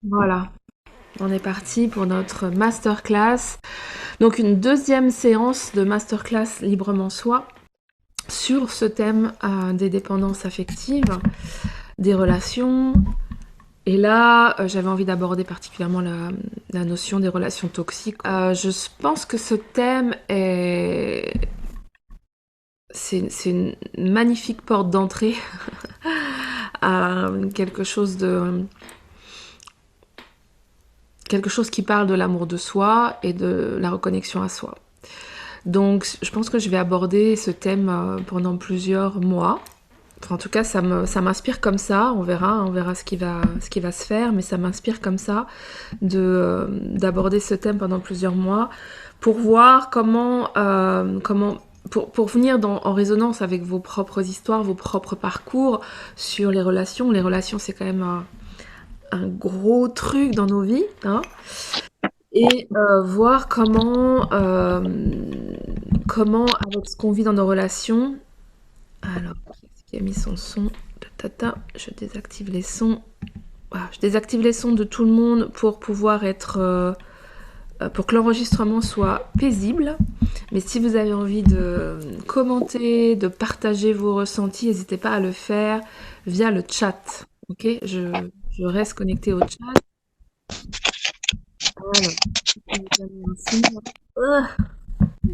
Voilà, on est parti pour notre masterclass. Donc une deuxième séance de masterclass librement soi sur ce thème des dépendances affectives, des relations. Et là, j'avais envie d'aborder particulièrement la notion des relations toxiques. Je pense que ce thème est... C'est une magnifique porte d'entrée à quelque chose qui parle de l'amour de soi et de la reconnexion à soi. Donc, je pense que je vais aborder ce thème pendant plusieurs mois. Enfin, en tout cas, ça m'inspire comme ça. On verra ce qui va se faire, mais ça m'inspire comme ça d'aborder ce thème pendant plusieurs mois pour voir pour venir en résonance avec vos propres histoires, vos propres parcours sur les relations. Les relations, c'est quand même un gros truc dans nos vies, hein. Et voir comment, avec ce qu'on vit dans nos relations. Alors, qui a mis son son? Je désactive les sons. Voilà, je désactive les sons de tout le monde pour pouvoir pour que l'enregistrement soit paisible. Mais si vous avez envie de commenter, de partager vos ressentis, n'hésitez pas à le faire via le chat. Ok, je reste connectée au chat.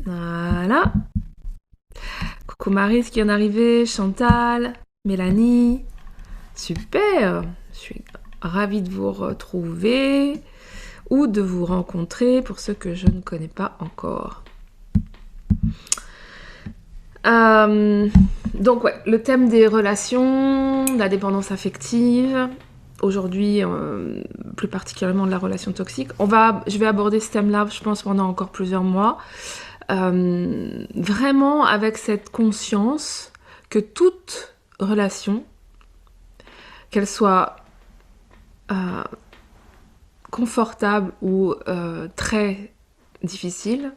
Voilà. Coucou Marie, qui vient d'arriver, Chantal, Mélanie. Super, je suis ravie de vous retrouver ou de vous rencontrer pour ceux que je ne connais pas encore. Donc ouais, le thème des relations, la dépendance affective, aujourd'hui plus particulièrement de la relation toxique. Je vais aborder ce thème-là, je pense, pendant encore plusieurs mois. Vraiment avec cette conscience que toute relation, qu'elle soit confortable ou très difficile,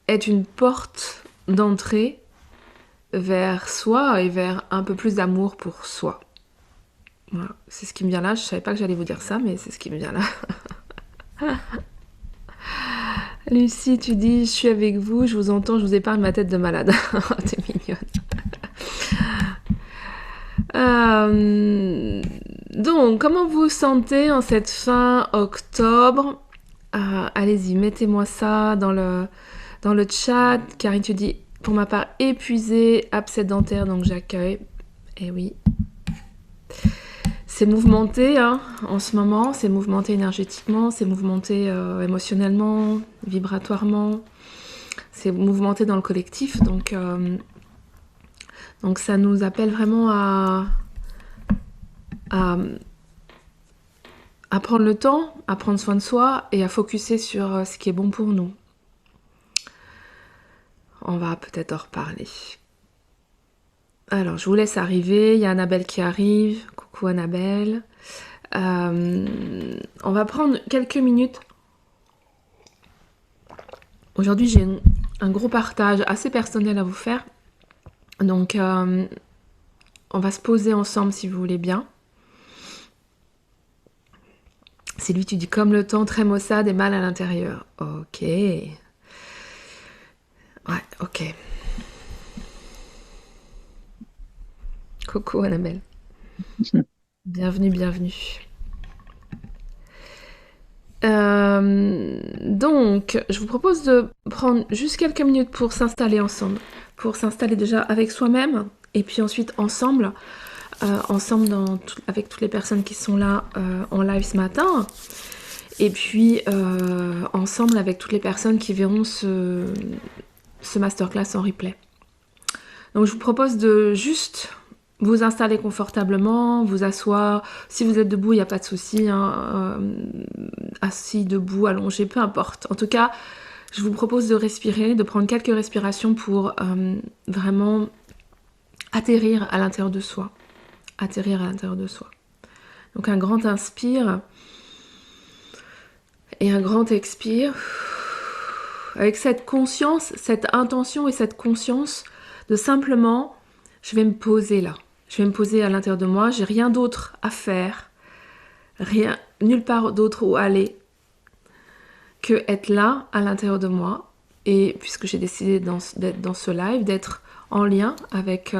est une porte d'entrée vers soi et vers un peu plus d'amour pour soi. Voilà, c'est ce qui me vient là. Je savais pas que j'allais vous dire ça, mais c'est ce qui me vient là. Lucie, tu dis, je suis avec vous, je vous entends, je vous épargne ma tête de malade. T'es mignonne. Donc, comment vous vous sentez en cette fin octobre? Allez-y, mettez-moi ça dans le chat. Karine, tu dis, pour ma part, épuisée, absédentaire, donc j'accueille. Eh oui. C'est mouvementé hein, en ce moment, c'est mouvementé énergétiquement, c'est mouvementé émotionnellement, vibratoirement, c'est mouvementé dans le collectif, donc ça nous appelle vraiment à prendre le temps, à prendre soin de soi et à focuser sur ce qui est bon pour nous. On va peut-être en reparler. Alors, je vous laisse arriver. Il y a Annabelle qui arrive. Coucou Annabelle. On va prendre quelques minutes. Aujourd'hui, j'ai un gros partage assez personnel à vous faire. Donc, on va se poser ensemble si vous voulez bien. C'est lui, tu dis comme le temps, très maussade et mal à l'intérieur. Ok. Ouais, ok. Coucou Annabelle. Bienvenue, bienvenue. Donc, je vous propose de prendre juste quelques minutes pour s'installer ensemble. Pour s'installer déjà avec soi-même et puis ensuite ensemble. Ensemble avec toutes les personnes qui sont là en live ce matin. Et puis ensemble avec toutes les personnes qui verront ce masterclass en replay. Donc je vous propose de juste vous installer confortablement, vous asseoir. Si vous êtes debout, il n'y a pas de souci. Hein, assis, debout, allongé, peu importe. En tout cas, je vous propose de respirer, de prendre quelques respirations pour vraiment atterrir à l'intérieur de soi. Atterrir à l'intérieur de soi. Donc un grand inspire et un grand expire. Avec cette conscience, cette intention et cette conscience de simplement, je vais me poser là. Je vais me poser à l'intérieur de moi, j'ai rien d'autre à faire, rien, nulle part d'autre où aller que être là, à l'intérieur de moi. Et puisque j'ai décidé d'être dans ce live, d'être en lien avec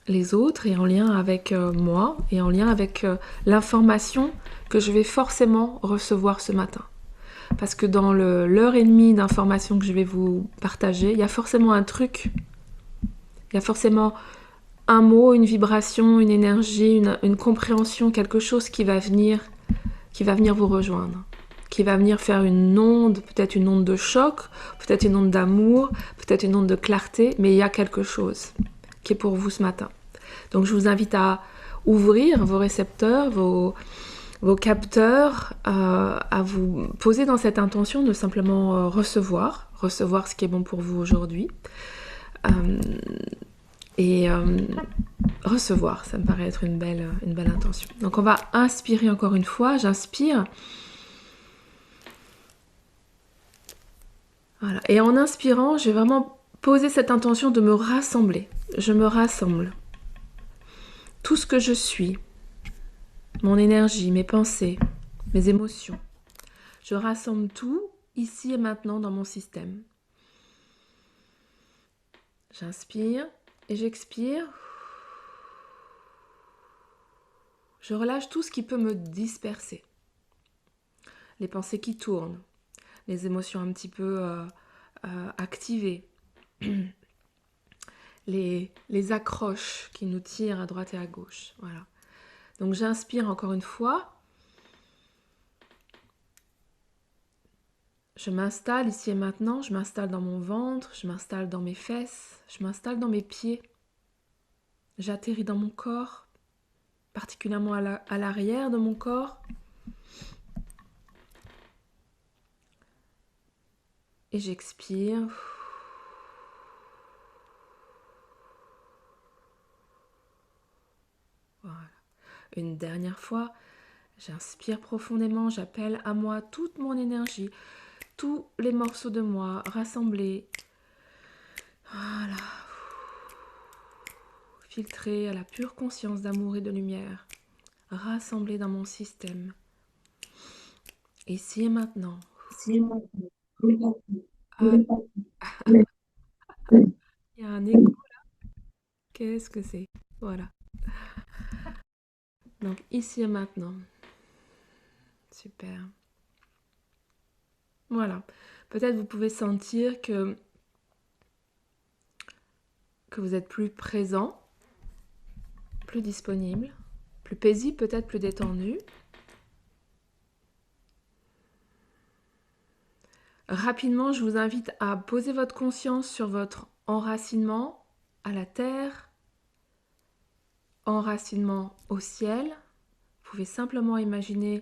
les autres et en lien avec moi et en lien avec l'information que je vais forcément recevoir ce matin. Parce que dans l'heure et demie d'informations que je vais vous partager, il y a forcément un truc, il y a forcément un mot, une vibration, une énergie, une compréhension, quelque chose qui va venir vous rejoindre, qui va venir faire une onde, peut-être une onde de choc, peut-être une onde d'amour, peut-être une onde de clarté, mais il y a quelque chose qui est pour vous ce matin. Donc je vous invite à ouvrir vos récepteurs, vos capteurs, à vous poser dans cette intention de simplement recevoir ce qui est bon pour vous aujourd'hui. Et recevoir, ça me paraît être une belle intention. Donc on va inspirer encore une fois, j'inspire. Voilà. Et en inspirant, je vais vraiment poser cette intention de me rassembler. Je me rassemble. Tout ce que je suis, mon énergie, mes pensées, mes émotions. Je rassemble tout ici et maintenant dans mon système. J'inspire et j'expire. Je relâche tout ce qui peut me disperser. Les pensées qui tournent, les émotions un petit peu activées, les accroches qui nous tirent à droite et à gauche. Voilà. Donc j'inspire encore une fois. Je m'installe ici et maintenant, je m'installe dans mon ventre, je m'installe dans mes fesses, je m'installe dans mes pieds. J'atterris dans mon corps, particulièrement à l'arrière de mon corps. Et j'expire. Voilà. Une dernière fois, j'inspire profondément, j'appelle à moi toute mon énergie, tous les morceaux de moi rassemblés. Voilà. Filtrés à la pure conscience d'amour et de lumière, rassemblés dans mon système. Ici et maintenant. Ah, il y a un écho là. Qu'est-ce que c'est? Voilà. Donc ici et maintenant. Super. Voilà. Peut-être vous pouvez sentir que vous êtes plus présent, plus disponible, plus paisible, peut-être plus détendu. Rapidement, je vous invite à poser votre conscience sur votre enracinement à la terre, enracinement au ciel. Vous pouvez simplement imaginer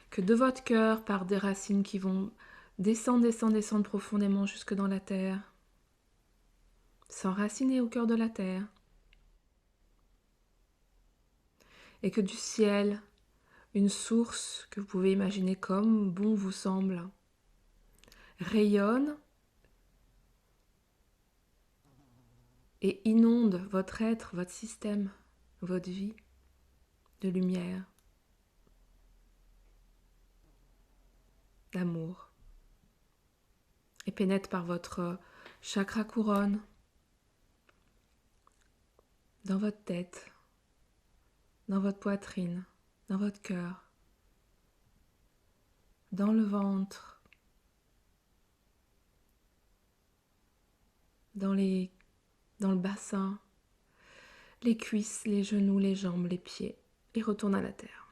que de votre cœur partent des racines qui vont descendre, descendre, descendre profondément jusque dans la terre, s'enraciner au cœur de la terre. Et que du ciel, une source que vous pouvez imaginer comme bon vous semble, rayonne et inonde votre être, votre système, votre vie de lumière, d'amour, et pénètre par votre chakra couronne, dans votre tête, dans votre poitrine, dans votre cœur, dans le ventre, dans le bassin, les cuisses, les genoux, les jambes, les pieds, et retourne à la terre.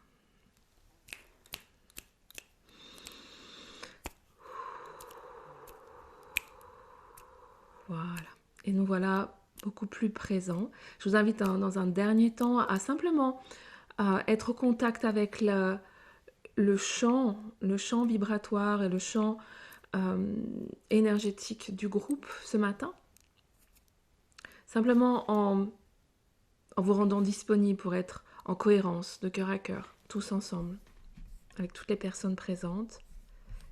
Voilà. Et nous voilà beaucoup plus présents. Je vous invite dans un dernier temps à simplement être au contact avec le champ vibratoire et le champ énergétique du groupe ce matin. Simplement en vous rendant disponible pour être en cohérence de cœur à cœur, tous ensemble, avec toutes les personnes présentes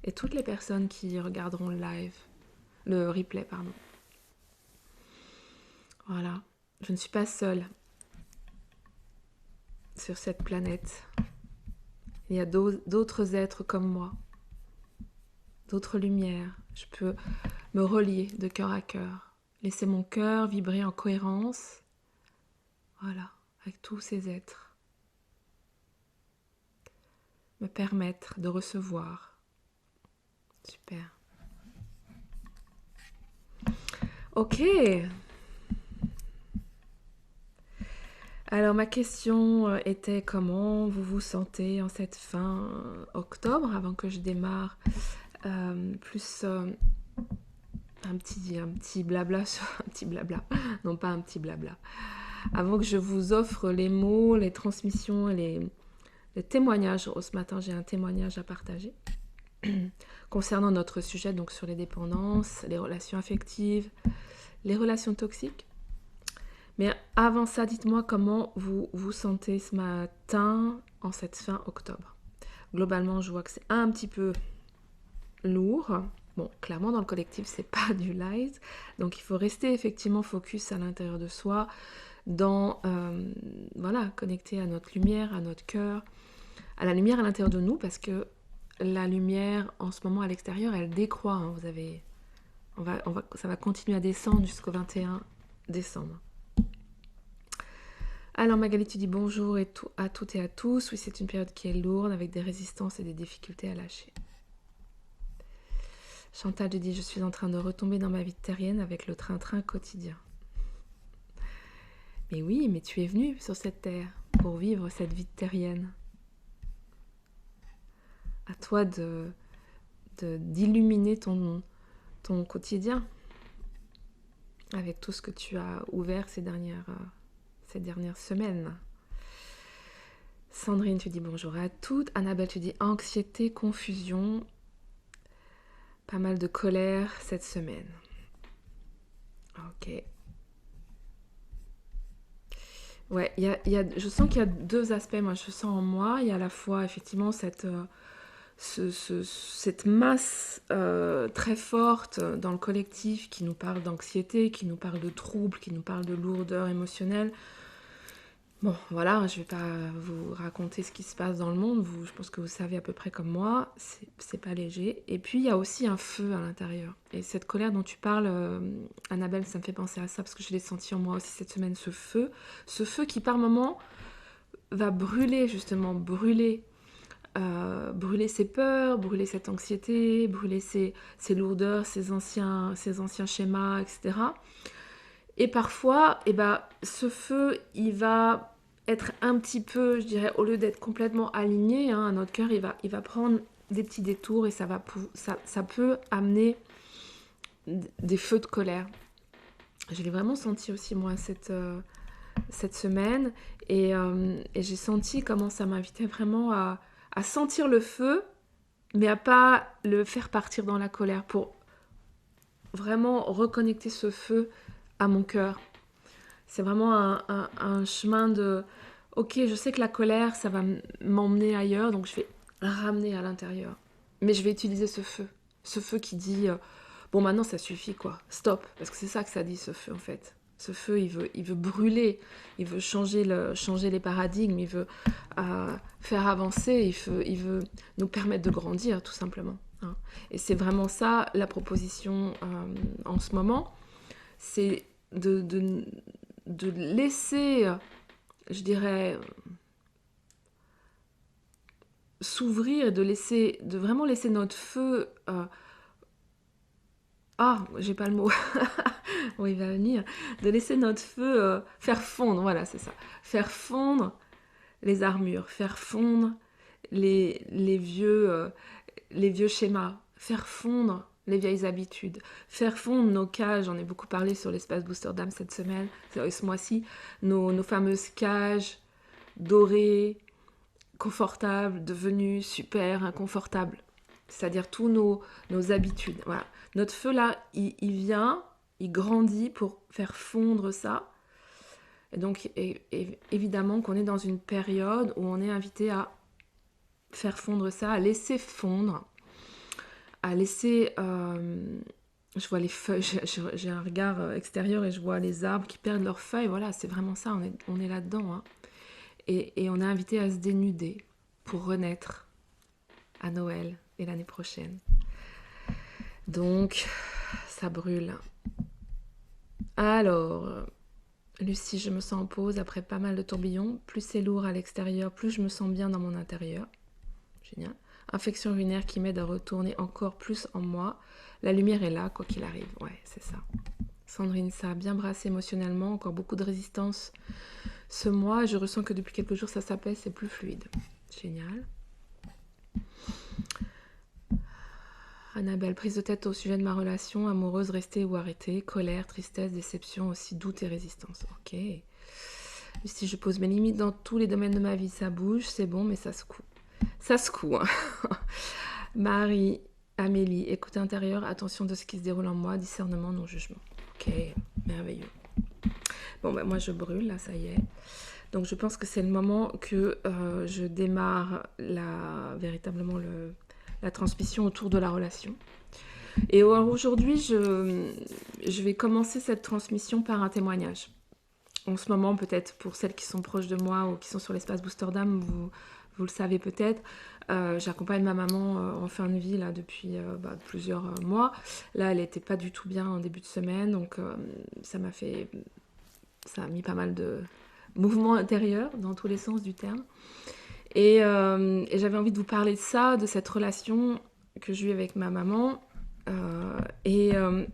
et toutes les personnes qui regarderont le replay, pardon. Voilà, je ne suis pas seule sur cette planète. Il y a d'autres êtres comme moi, d'autres lumières. Je peux me relier de cœur à cœur, laisser mon cœur vibrer en cohérence, voilà, avec tous ces êtres. Me permettre de recevoir. Super. Ok. Alors ma question était comment vous vous sentez en cette fin octobre, avant que je démarre plus un petit blabla, un petit blabla, non pas un petit blabla, avant que je vous offre les mots, les transmissions et les témoignages. Ce matin j'ai un témoignage à partager concernant notre sujet, donc sur les dépendances, les relations affectives, les relations toxiques. Mais avant ça, dites-moi comment vous vous sentez ce matin en cette fin octobre. Globalement, je vois que c'est un petit peu lourd. Bon, clairement, dans le collectif, c'est pas du light. Donc, il faut rester effectivement focus à l'intérieur de soi, voilà, connecté à notre lumière, à notre cœur, à la lumière à l'intérieur de nous, parce que la lumière, en ce moment, à l'extérieur, elle décroît. Hein. Ça va continuer à descendre jusqu'au 21 décembre. Alors Magali, tu dis bonjour à toutes et à tous. Oui, c'est une période qui est lourde, avec des résistances et des difficultés à lâcher. Chantal te dit, je suis en train de retomber dans ma vie terrienne avec le train-train quotidien. Mais oui, mais tu es venue sur cette terre pour vivre cette vie terrienne. À toi d'illuminer ton quotidien avec tout ce que tu as ouvert ces dernières semaines. Sandrine, tu dis bonjour à toutes. Annabelle, tu dis anxiété, confusion, pas mal de colère cette semaine. Ok. Ouais, je sens qu'il y a deux aspects. Moi, je sens en moi, il y a à la fois effectivement cette masse très forte dans le collectif qui nous parle d'anxiété, qui nous parle de troubles, qui nous parle de lourdeur émotionnelle. Bon, voilà, je ne vais pas vous raconter ce qui se passe dans le monde. Je pense que vous savez à peu près comme moi, c'est pas léger. Et puis, il y a aussi un feu à l'intérieur. Et cette colère dont tu parles, Annabelle, ça me fait penser à ça, parce que je l'ai senti en moi aussi cette semaine, ce feu qui, par moment, va brûler, justement, brûler ses peurs, brûler cette anxiété, brûler ses lourdeurs, ses anciens schémas, etc. Et parfois, ce feu, il va être un petit peu, je dirais, au lieu d'être complètement aligné à notre cœur, il va prendre des petits détours et ça peut amener des feux de colère. Je l'ai vraiment senti aussi, moi, cette semaine. Et j'ai senti comment ça m'invitait vraiment à sentir le feu, mais à pas le faire partir dans la colère, pour vraiment reconnecter ce feu à mon cœur. C'est vraiment un chemin de... Ok, je sais que la colère, ça va m'emmener ailleurs, donc je vais ramener à l'intérieur. Mais je vais utiliser ce feu qui dit, bon maintenant ça suffit quoi, stop, parce que c'est ça que ça dit ce feu en fait. Ce feu, il veut brûler, il veut changer les paradigmes, il veut faire avancer, il veut nous permettre de grandir tout simplement. Hein. Et c'est vraiment ça la proposition en ce moment, c'est de laisser, je dirais, s'ouvrir, de vraiment laisser notre feu... j'ai pas le mot. Bon, il va venir. De laisser notre feu faire fondre, voilà, c'est ça. Faire fondre les armures, faire fondre les vieux schémas, faire fondre les vieilles habitudes, faire fondre nos cages. J'en ai beaucoup parlé sur l'espace Booster d'âme cette semaine, ce mois-ci, nos fameuses cages dorées, confortables, devenues super inconfortables. C'est-à-dire tous nos habitudes. Voilà. Notre feu là, il vient, il grandit pour faire fondre ça. Et donc évidemment qu'on est dans une période où on est invité à faire fondre ça, à laisser fondre, à laisser... je vois les feuilles, j'ai un regard extérieur et je vois les arbres qui perdent leurs feuilles. Voilà, c'est vraiment ça, on est là-dedans. Hein. Et on est invité à se dénuder pour renaître à Noël et l'année prochaine. Donc, ça brûle. Alors, Lucie, je me sens en pause après pas mal de tourbillons. Plus c'est lourd à l'extérieur, plus je me sens bien dans mon intérieur. Génial. Infection urinaire qui m'aide à retourner encore plus en moi. La lumière est là, quoi qu'il arrive. Ouais, c'est ça. Sandrine, ça a bien brassé émotionnellement. Encore beaucoup de résistance ce mois. Je ressens que depuis quelques jours, ça s'apaise, c'est plus fluide. Génial. Annabelle, prise de tête au sujet de ma relation amoureuse, restée ou arrêtée. Colère, tristesse, déception, aussi doute et résistance. Ok. Si je pose mes limites dans tous les domaines de ma vie, ça bouge, c'est bon, mais ça secoue. Ça secoue. Hein. Marie, Amélie, écoute intérieure, attention de ce qui se déroule en moi, discernement, non jugement. Ok, merveilleux. Bon, ben moi je brûle, là, ça y est. Donc je pense que c'est le moment que je démarre véritablement la transmission autour de la relation. Et aujourd'hui, je vais commencer cette transmission par un témoignage. En ce moment, peut-être pour celles qui sont proches de moi ou qui sont sur l'espace Boosterdam, vous le savez peut-être, j'accompagne ma maman en fin de vie là, depuis plusieurs mois. Là, elle n'était pas du tout bien en début de semaine, donc ça a mis pas mal de mouvements intérieurs dans tous les sens du terme. Et j'avais envie de vous parler de ça, de cette relation que j'ai eue avec ma maman. J'ai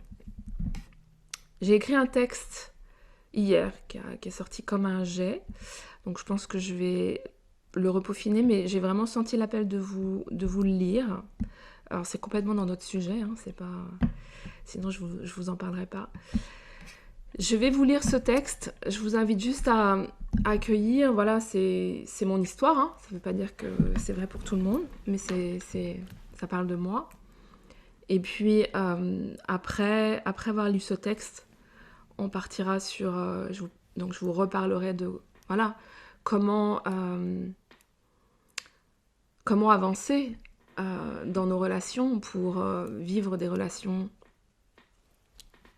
écrit un texte hier qui est sorti comme un jet. Donc je pense que je vais le repeaufiner, mais j'ai vraiment senti l'appel de vous le lire. Alors c'est complètement dans notre sujet, hein, c'est pas... sinon je vous en parlerai pas. Je vais vous lire ce texte, je vous invite juste à accueillir, voilà, c'est mon histoire, hein. Ça ne veut pas dire que c'est vrai pour tout le monde, mais ça parle de moi. Et puis après avoir lu ce texte, on partira sur... donc je vous reparlerai de voilà, comment avancer dans nos relations pour vivre des relations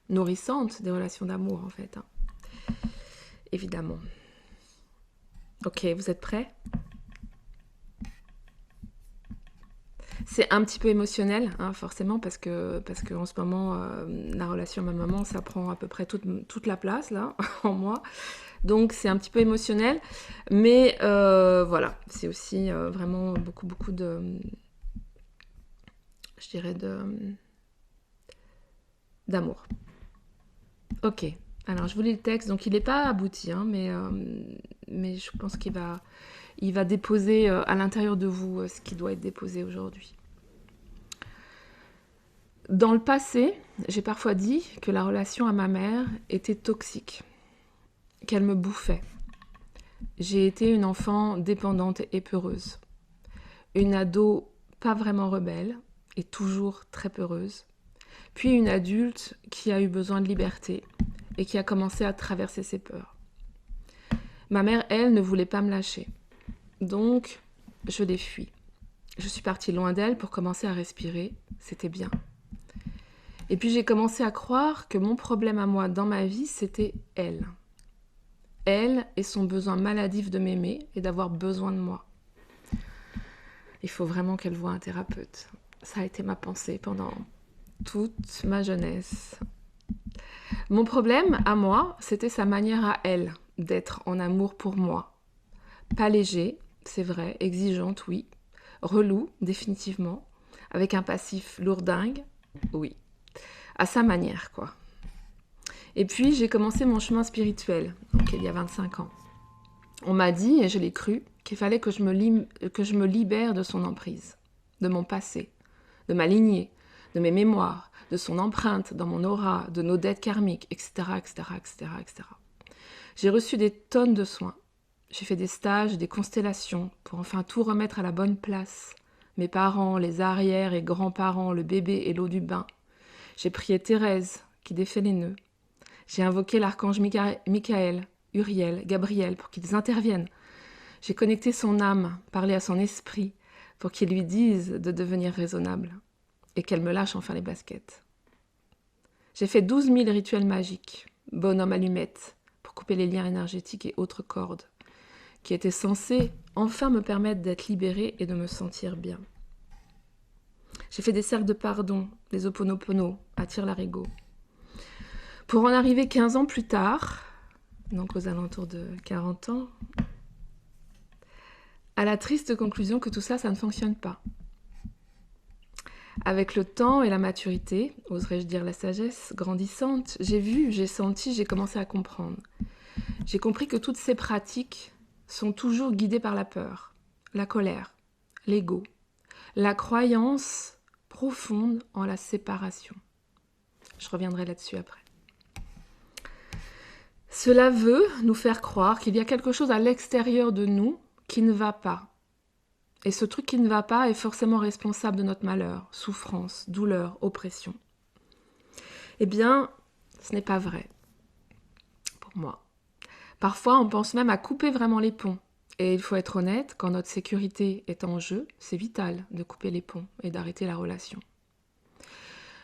nourrissantes, des relations d'amour en fait. Hein. Évidemment. Ok, vous êtes prêts ? C'est un petit peu émotionnel, hein, forcément, parce que en ce moment, la relation à ma maman, ça prend à peu près toute la place, là, en moi. Donc, c'est un petit peu émotionnel. Mais voilà, c'est aussi vraiment beaucoup de... je dirais d'amour. Ok, alors je vous lis le texte. Donc, il n'est pas abouti, hein, mais je pense qu'il va déposer à l'intérieur de vous ce qui doit être déposé aujourd'hui. Dans le passé, j'ai parfois dit que la relation à ma mère était toxique, qu'elle me bouffait. J'ai été une enfant dépendante et peureuse, une ado pas vraiment rebelle et toujours très peureuse, puis une adulte qui a eu besoin de liberté et qui a commencé à traverser ses peurs. Ma mère, elle, ne voulait pas me lâcher, donc je l'ai fui. Je suis partie loin d'elle pour commencer à respirer, c'était bien. Et puis j'ai commencé à croire que mon problème à moi dans ma vie, c'était elle. Elle et son besoin maladif de m'aimer et d'avoir besoin de moi. Il faut vraiment qu'elle voie un thérapeute. Ça a été ma pensée pendant toute ma jeunesse. Mon problème à moi, c'était sa manière à elle d'être en amour pour moi. Pas léger, c'est vrai, exigeante, oui. Relou, définitivement. Avec un passif lourdingue, oui. À sa manière, quoi. Et puis, j'ai commencé mon chemin spirituel, donc il y a 25 ans. On m'a dit, et je l'ai cru, qu'il fallait que je me libère de son emprise, de mon passé, de ma lignée, de mes mémoires, de son empreinte dans mon aura, de nos dettes karmiques, etc., etc., etc., etc. J'ai reçu des tonnes de soins. J'ai fait des stages, des constellations, pour enfin tout remettre à la bonne place. Mes parents, les arrières et grands-parents, le bébé et l'eau du bain. J'ai prié Thérèse, qui défait les nœuds. J'ai invoqué l'archange Michael, Uriel, Gabriel, pour qu'ils interviennent. J'ai connecté son âme, parlé à son esprit, pour qu'il lui dise de devenir raisonnable, et qu'elle me lâche enfin les baskets. J'ai fait 12 000 rituels magiques, bonhomme allumette, pour couper les liens énergétiques et autres cordes, qui était censé enfin me permettre d'être libérée et de me sentir bien. J'ai fait des cercles de pardon, des Ho'oponopono à Tire-Larigot. Pour en arriver 15 ans plus tard, donc aux alentours de 40 ans, à la triste conclusion que tout ça, ça ne fonctionne pas. Avec le temps et la maturité, oserais-je dire la sagesse grandissante, j'ai vu, j'ai senti, j'ai commencé à comprendre. J'ai compris que toutes ces pratiques sont toujours guidées par la peur, la colère, l'ego, la croyance profonde en la séparation. Je reviendrai là-dessus après. Cela veut nous faire croire qu'il y a quelque chose à l'extérieur de nous qui ne va pas. Et ce truc qui ne va pas est forcément responsable de notre malheur, souffrance, douleur, oppression. Eh bien, ce n'est pas vrai, pour moi. Parfois, on pense même à couper vraiment les ponts. Et il faut être honnête, quand notre sécurité est en jeu, c'est vital de couper les ponts et d'arrêter la relation.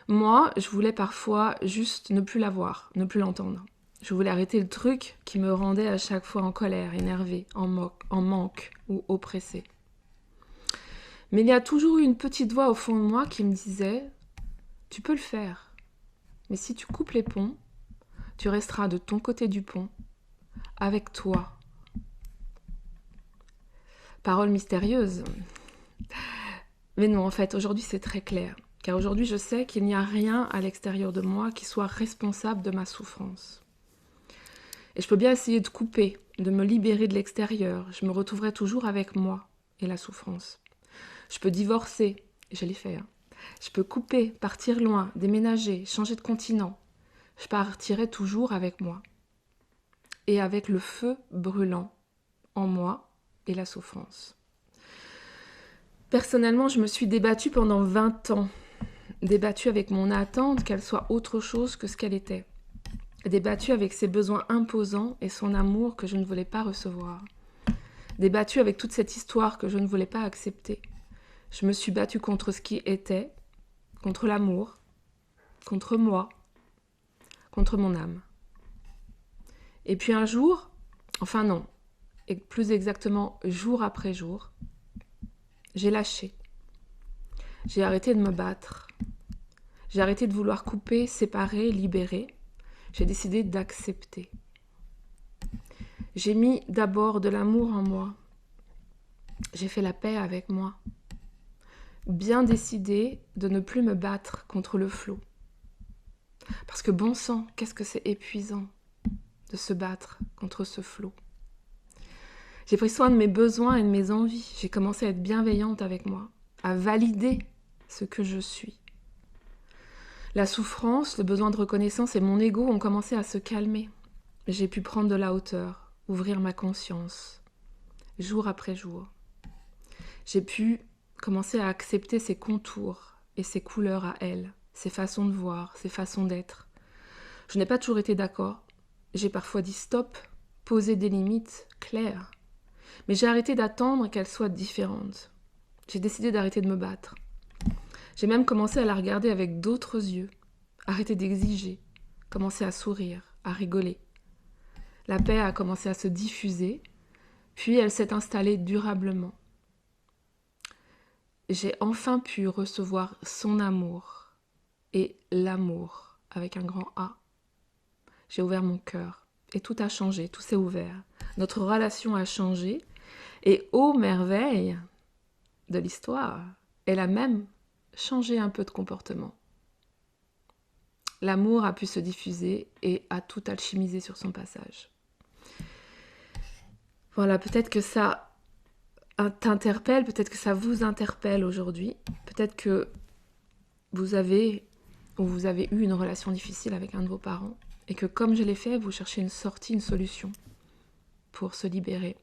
Moi, je voulais parfois juste ne plus la voir, ne plus l'entendre. Je voulais arrêter le truc qui me rendait à chaque fois en colère, énervée, en manque ou oppressée. Mais il y a toujours eu une petite voix au fond de moi qui me disait « Tu peux le faire, mais si tu coupes les ponts, tu resteras de ton côté du pont, avec toi. » Parole mystérieuse. Mais non, en fait, aujourd'hui c'est très clair. Car aujourd'hui je sais qu'il n'y a rien à l'extérieur de moi qui soit responsable de ma souffrance. Et je peux bien essayer de couper, de me libérer de l'extérieur. Je me retrouverai toujours avec moi et la souffrance. Je peux divorcer, je l'ai fait. Je peux couper, partir loin, déménager, changer de continent. Je partirai toujours avec moi. Et avec le feu brûlant en moi et la souffrance. Personnellement, je me suis débattue pendant 20 ans. Débattue avec mon attente qu'elle soit autre chose que ce qu'elle était. Débattue avec ses besoins imposants et son amour que je ne voulais pas recevoir. Débattue avec toute cette histoire que je ne voulais pas accepter. Je me suis battue contre ce qui était, contre l'amour, contre moi, contre mon âme. Et puis un jour, enfin non, et plus exactement jour après jour, j'ai lâché. J'ai arrêté de me battre. J'ai arrêté de vouloir couper, séparer, libérer. J'ai décidé d'accepter. J'ai mis d'abord de l'amour en moi. J'ai fait la paix avec moi. Bien décidé de ne plus me battre contre le flot. Parce que bon sang, qu'est-ce que c'est épuisant de se battre contre ce flot. J'ai pris soin de mes besoins et de mes envies. J'ai commencé à être bienveillante avec moi, à valider ce que je suis. La souffrance, le besoin de reconnaissance et mon ego ont commencé à se calmer. J'ai pu prendre de la hauteur, ouvrir ma conscience, jour après jour. J'ai pu commencer à accepter ses contours et ses couleurs à elle, ses façons de voir, ses façons d'être. Je n'ai pas toujours été d'accord. J'ai parfois dit stop, posé des limites claires. Mais j'ai arrêté d'attendre qu'elle soit différente. J'ai décidé d'arrêter de me battre. J'ai même commencé à la regarder avec d'autres yeux, arrêter d'exiger, commencer à sourire, à rigoler. La paix a commencé à se diffuser, puis elle s'est installée durablement. J'ai enfin pu recevoir son amour et l'amour avec un grand A. J'ai ouvert mon cœur et tout a changé, tout s'est ouvert. Notre relation a changé et ô merveille de l'histoire, elle a même changé un peu de comportement. L'amour a pu se diffuser et a tout alchimisé sur son passage. Voilà, peut-être que ça t'interpelle, peut-être que ça vous interpelle aujourd'hui. Peut-être que vous avez eu une relation difficile avec un de vos parents et que comme je l'ai fait, vous cherchez une sortie, une solution pour se libérer.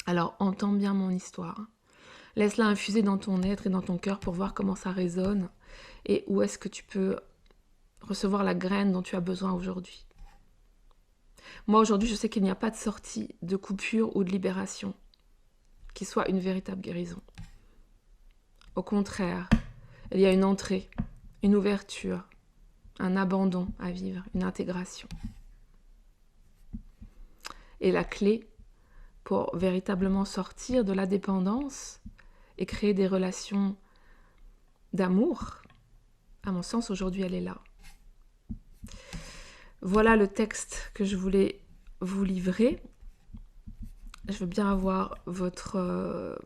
Alors entends bien mon histoire. Laisse-la infuser dans ton être et dans ton cœur pour voir comment ça résonne et où est-ce que tu peux recevoir la graine dont tu as besoin aujourd'hui. Moi, aujourd'hui, je sais qu'il n'y a pas de sortie, de coupure ou de libération qui soit une véritable guérison. Au contraire, il y a une entrée, une ouverture, un abandon à vivre, une intégration. Et la clé pour véritablement sortir de la dépendance et créer des relations d'amour, à mon sens, aujourd'hui, elle est là. Voilà le texte que je voulais vous livrer. Je veux bien avoir votre...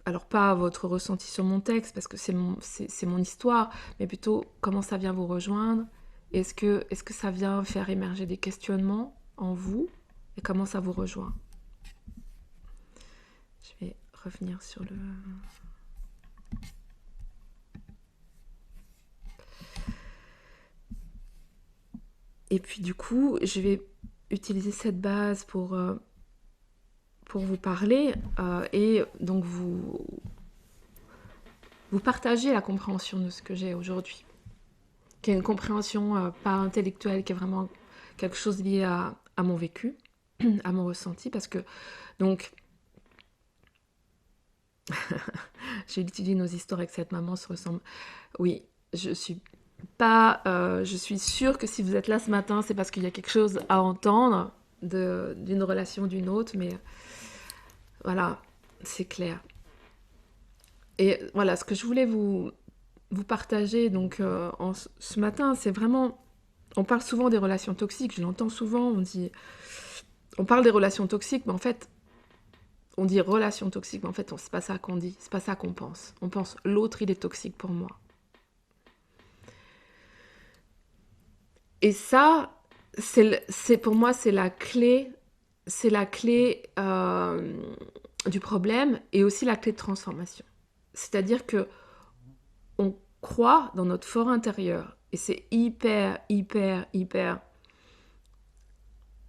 alors pas votre ressenti sur mon texte, parce que c'est mon histoire, mais plutôt comment ça vient vous rejoindre. Est-ce que ça vient faire émerger des questionnements en vous? Et comment ça vous rejoint? Je vais revenir sur le... Et puis du coup, je vais utiliser cette base pour vous parler et donc vous partager la compréhension de ce que j'ai aujourd'hui. Qui est une compréhension pas intellectuelle, qui est vraiment quelque chose lié à mon vécu, à mon ressenti, parce que, donc, j'ai étudié nos histoires avec cette maman, se ressemble. Oui, je suis sûre que si vous êtes là ce matin, c'est parce qu'il y a quelque chose à entendre d'une relation d'une autre, mais voilà, c'est clair. Et voilà, ce que je voulais vous partager donc ce matin, c'est vraiment... On parle souvent des relations toxiques, je l'entends souvent, on parle des relations toxiques, mais en fait, on dit relations toxiques, mais en fait, c'est pas ça qu'on dit, c'est pas ça qu'on pense. On pense l'autre, il est toxique pour moi. Et ça, pour moi, c'est la clé du problème et aussi la clé de transformation. C'est-à-dire que on croit dans notre fort intérieur, et c'est hyper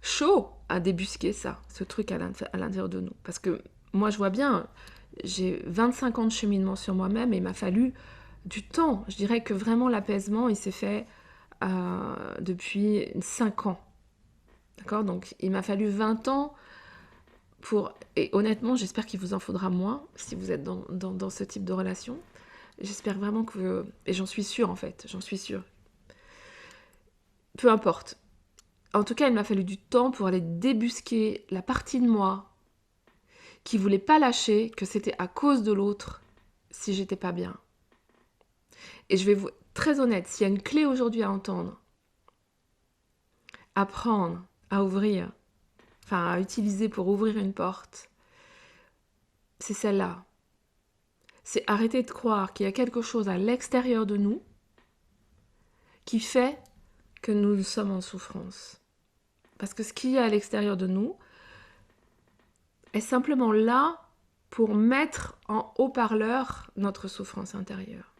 chaud à débusquer ça, ce truc à l'intérieur de nous. Parce que moi, je vois bien, j'ai 25 ans de cheminement sur moi-même et il m'a fallu du temps. Je dirais que vraiment l'apaisement, il s'est fait depuis 5 ans. D'accord? Donc, il m'a fallu 20 ans pour... Et honnêtement, j'espère qu'il vous en faudra moins si vous êtes dans ce type de relation. J'espère vraiment que... Et j'en suis sûre, en fait. J'en suis sûre. Peu importe. En tout cas, il m'a fallu du temps pour aller débusquer la partie de moi qui voulait pas lâcher que c'était à cause de l'autre si j'étais pas bien. Et je vais vous... Très honnête, s'il y a une clé aujourd'hui à entendre, à prendre, à ouvrir, enfin à utiliser pour ouvrir une porte, c'est celle-là. C'est arrêter de croire qu'il y a quelque chose à l'extérieur de nous qui fait que nous sommes en souffrance. Parce que ce qu'il y a à l'extérieur de nous est simplement là pour mettre en haut-parleur notre souffrance intérieure.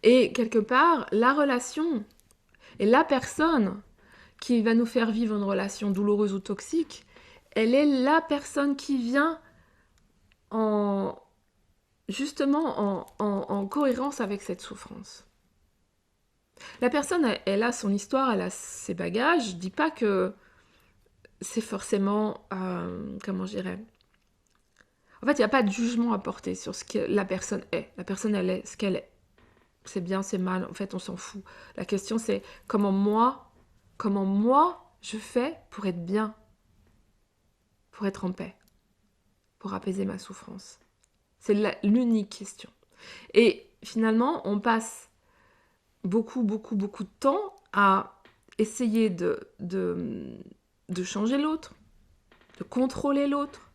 Et quelque part, la relation et la personne qui va nous faire vivre une relation douloureuse ou toxique, elle est la personne qui vient justement en cohérence avec cette souffrance. La personne, elle a son histoire, elle a ses bagages. Je dis pas que c'est forcément... comment je dirais... En fait, il n'y a pas de jugement à porter sur ce que la personne est. La personne, elle est ce qu'elle est. C'est bien, c'est mal, en fait, on s'en fout. La question, c'est comment moi, je fais pour être bien, pour être en paix, pour apaiser ma souffrance. C'est l'unique question. Et finalement, on passe beaucoup de temps à essayer de changer l'autre, de contrôler l'autre,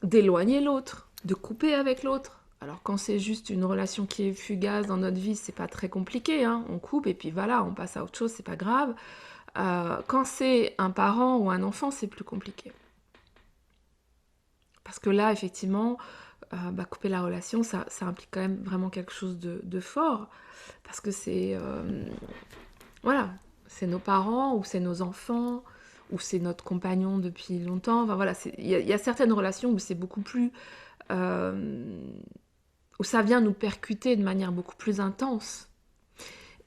d'éloigner l'autre, de couper avec l'autre. Alors quand c'est juste une relation qui est fugace dans notre vie, c'est pas très compliqué, hein. On coupe et puis voilà, on passe à autre chose, c'est pas grave. Quand c'est un parent ou un enfant, c'est plus compliqué. Parce que là, effectivement, couper la relation, ça implique quand même vraiment quelque chose de fort. Parce que c'est... voilà, c'est nos parents ou c'est nos enfants ou c'est notre compagnon depuis longtemps. Enfin voilà, il y a certaines relations où c'est beaucoup plus... où ça vient nous percuter de manière beaucoup plus intense.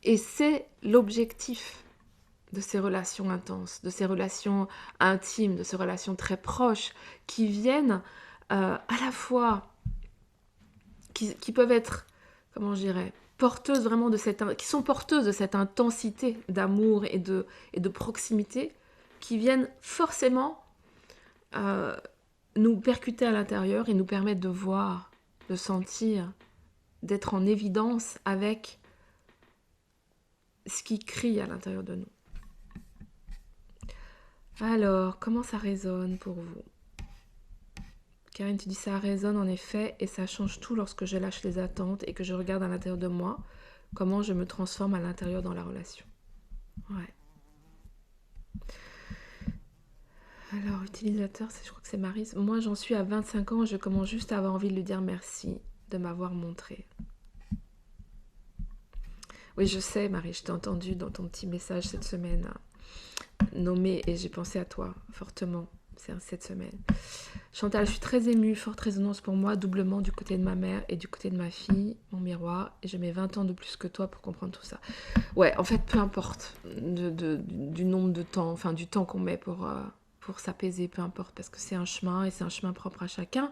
Et c'est l'objectif de ces relations intenses, de ces relations intimes, de ces relations très proches, qui viennent à la fois, qui peuvent être, comment je dirais, porteuses vraiment qui sont porteuses de cette intensité d'amour et de proximité, qui viennent forcément nous percuter à l'intérieur et nous permettre de voir, de sentir, d'être en évidence avec ce qui crie à l'intérieur de nous. Alors, comment ça résonne pour vous? Karine, tu dis ça résonne en effet et ça change tout lorsque je lâche les attentes et que je regarde à l'intérieur de moi comment je me transforme à l'intérieur dans la relation. Ouais. Alors, utilisateur, je crois que c'est Maryse. Moi, j'en suis à 25 ans et je commence juste à avoir envie de lui dire merci de m'avoir montré. Oui, je sais, Marie, je t'ai entendu dans ton petit message cette semaine nommé et j'ai pensé à toi fortement cette semaine. Chantal, je suis très émue, forte résonance pour moi, doublement du côté de ma mère et du côté de ma fille, mon miroir, et je mets 20 ans de plus que toi pour comprendre tout ça. Ouais, en fait, peu importe du nombre de temps, enfin du temps qu'on met pour s'apaiser, peu importe, parce que c'est un chemin et c'est un chemin propre à chacun.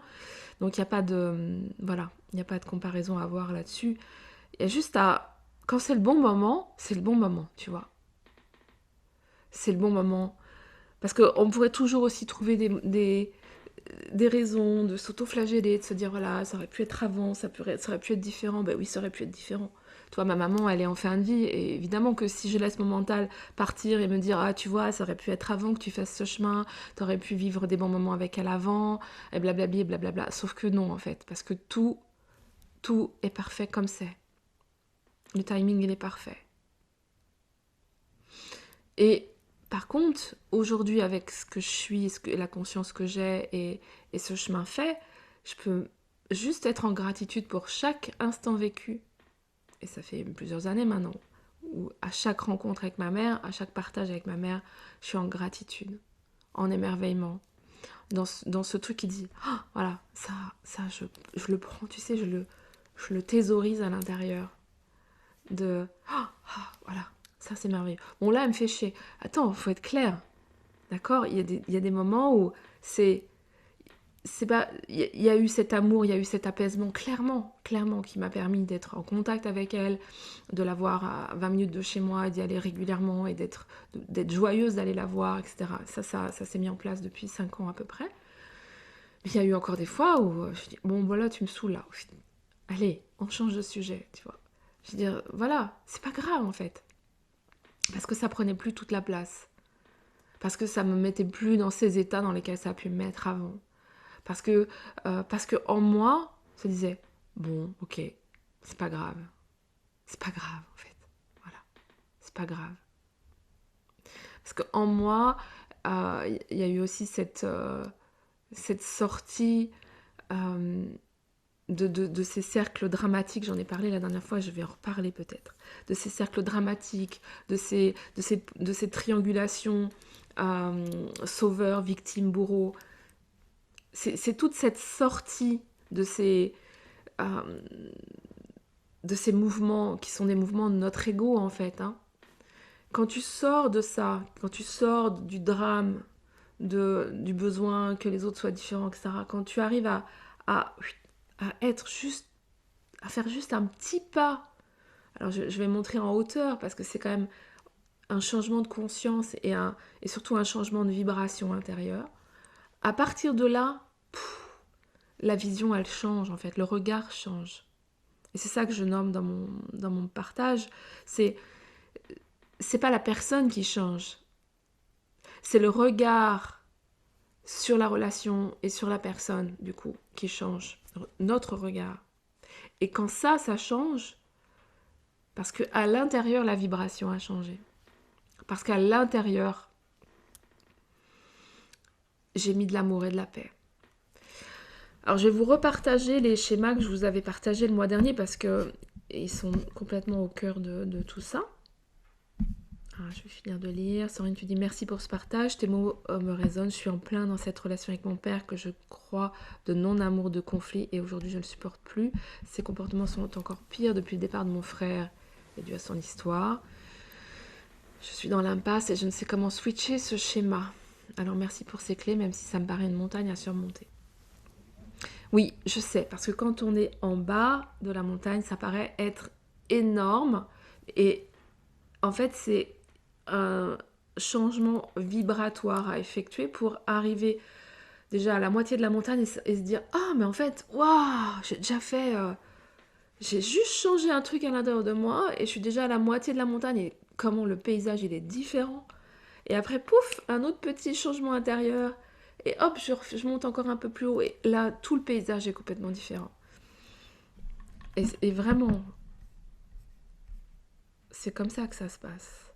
Donc il n'y a pas de voilà, il n'y a pas de comparaison à avoir là-dessus. Il y a juste à quand c'est le bon moment, tu vois. C'est le bon moment. Parce qu'on pourrait toujours aussi trouver des raisons de s'auto-flageller, de se dire voilà, ça aurait pu être avant, ça aurait pu être différent. Ben oui, ça aurait pu être différent. Toi, ma maman, elle est en fin de vie, et évidemment que si je laisse mon mental partir et me dire ah, tu vois, ça aurait pu être avant que tu fasses ce chemin, t'aurais pu vivre des bons moments avec elle avant, et blablabla, blablabla. Sauf que non, en fait, parce que tout est parfait comme c'est. Le timing, il est parfait. Et par contre, aujourd'hui, avec ce que je suis, la conscience que j'ai et ce chemin fait, je peux juste être en gratitude pour chaque instant vécu. Et ça fait plusieurs années maintenant, où à chaque rencontre avec ma mère, à chaque partage avec ma mère, je suis en gratitude, en émerveillement. Dans ce truc qui dit, oh, voilà, ça je le prends, tu sais, je le thésaurise à l'intérieur. Voilà, ça c'est merveilleux. Bon là, elle me fait chier. Attends, faut être clair. D'accord, il y a des moments où c'est pas... Il y a eu cet amour, il y a eu cet apaisement, clairement, qui m'a permis d'être en contact avec elle, de la voir à 20 minutes de chez moi, d'y aller régulièrement et d'être joyeuse d'aller la voir, etc. Ça s'est mis en place depuis 5 ans à peu près. Mais il y a eu encore des fois où je dis, bon voilà, tu me saoules là. Allez, on change de sujet, tu vois. Je veux dire, voilà, c'est pas grave en fait. Parce que ça prenait plus toute la place. Parce que ça me mettait plus dans ces états dans lesquels ça a pu me mettre avant. Parce que en moi, ça disait, bon, ok, c'est pas grave. C'est pas grave en fait. Voilà, c'est pas grave. Parce qu'en moi, il y a eu aussi cette sortie de ces cercles dramatiques, j'en ai parlé la dernière fois, je vais en reparler peut-être, de ces cercles dramatiques, de ces triangulations, sauveur, victime, bourreau. C'est toute cette sortie de ces mouvements qui sont des mouvements de notre ego en fait. Hein. Quand tu sors de ça, quand tu sors du drame, du besoin que les autres soient différents, etc., quand tu arrives à être juste, à faire juste un petit pas. Alors je vais montrer en hauteur parce que c'est quand même un changement de conscience et surtout un changement de vibration intérieure. À partir de là, la vision elle change en fait, le regard change. Et c'est ça que je nomme dans mon partage, c'est pas la personne qui change, c'est le regard sur la relation et sur la personne du coup qui change, notre regard. Et quand ça change, parce qu'à l'intérieur, la vibration a changé. Parce qu'à l'intérieur, j'ai mis de l'amour et de la paix. Alors, je vais vous repartager les schémas que je vous avais partagés le mois dernier parce qu'ils sont complètement au cœur de tout ça. Alors, je vais finir de lire. Sandrine, tu dis merci pour ce partage. Tes mots me résonnent. Je suis en plein dans cette relation avec mon père que je crois de non-amour, de conflit. Et aujourd'hui, je ne le supporte plus. Ses comportements sont encore pires depuis le départ de mon frère et dû à son histoire. Je suis dans l'impasse et je ne sais comment switcher ce schéma. Alors merci pour ces clés, même si ça me paraît une montagne à surmonter. Oui, je sais, parce que quand on est en bas de la montagne, ça paraît être énorme. Et en fait, c'est changement vibratoire à effectuer pour arriver déjà à la moitié de la montagne et se dire ah mais en fait waouh j'ai déjà fait j'ai juste changé un truc à l'intérieur de moi et je suis déjà à la moitié de la montagne et comment le paysage il est différent. Et après, pouf, un autre petit changement intérieur. Et hop, je monte encore un peu plus haut. Et là, tout le paysage est complètement différent. Et vraiment, c'est comme ça que ça se passe.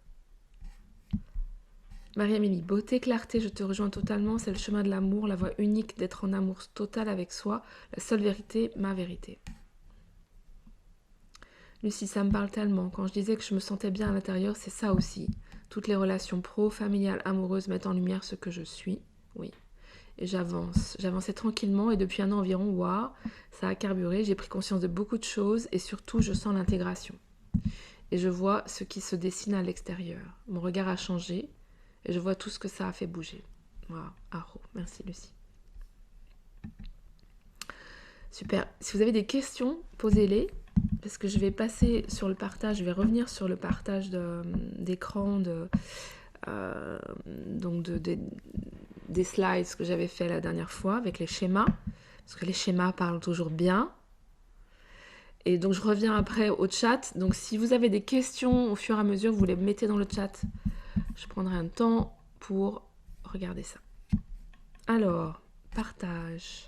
Marie-Amélie, beauté, clarté, je te rejoins totalement. C'est le chemin de l'amour, la voie unique d'être en amour total avec soi. La seule vérité, ma vérité. Lucie, ça me parle tellement. Quand je disais que je me sentais bien à l'intérieur, c'est ça aussi. Toutes les relations pro, familiales, amoureuses mettent en lumière ce que je suis. Oui. Et j'avance. J'avançais tranquillement et depuis un an environ, waouh, ça a carburé. J'ai pris conscience de beaucoup de choses et surtout, je sens l'intégration. Et je vois ce qui se dessine à l'extérieur. Mon regard a changé et je vois tout ce que ça a fait bouger. Waouh, Aro. Merci Lucie. Super. Si vous avez des questions, posez-les. Parce que je vais passer sur le partage, je vais revenir sur le partage d'écran, donc des slides que j'avais fait la dernière fois avec les schémas. Parce que les schémas parlent toujours bien. Et donc je reviens après au chat. Donc si vous avez des questions au fur et à mesure, vous les mettez dans le chat. Je prendrai un temps pour regarder ça. Alors, partage.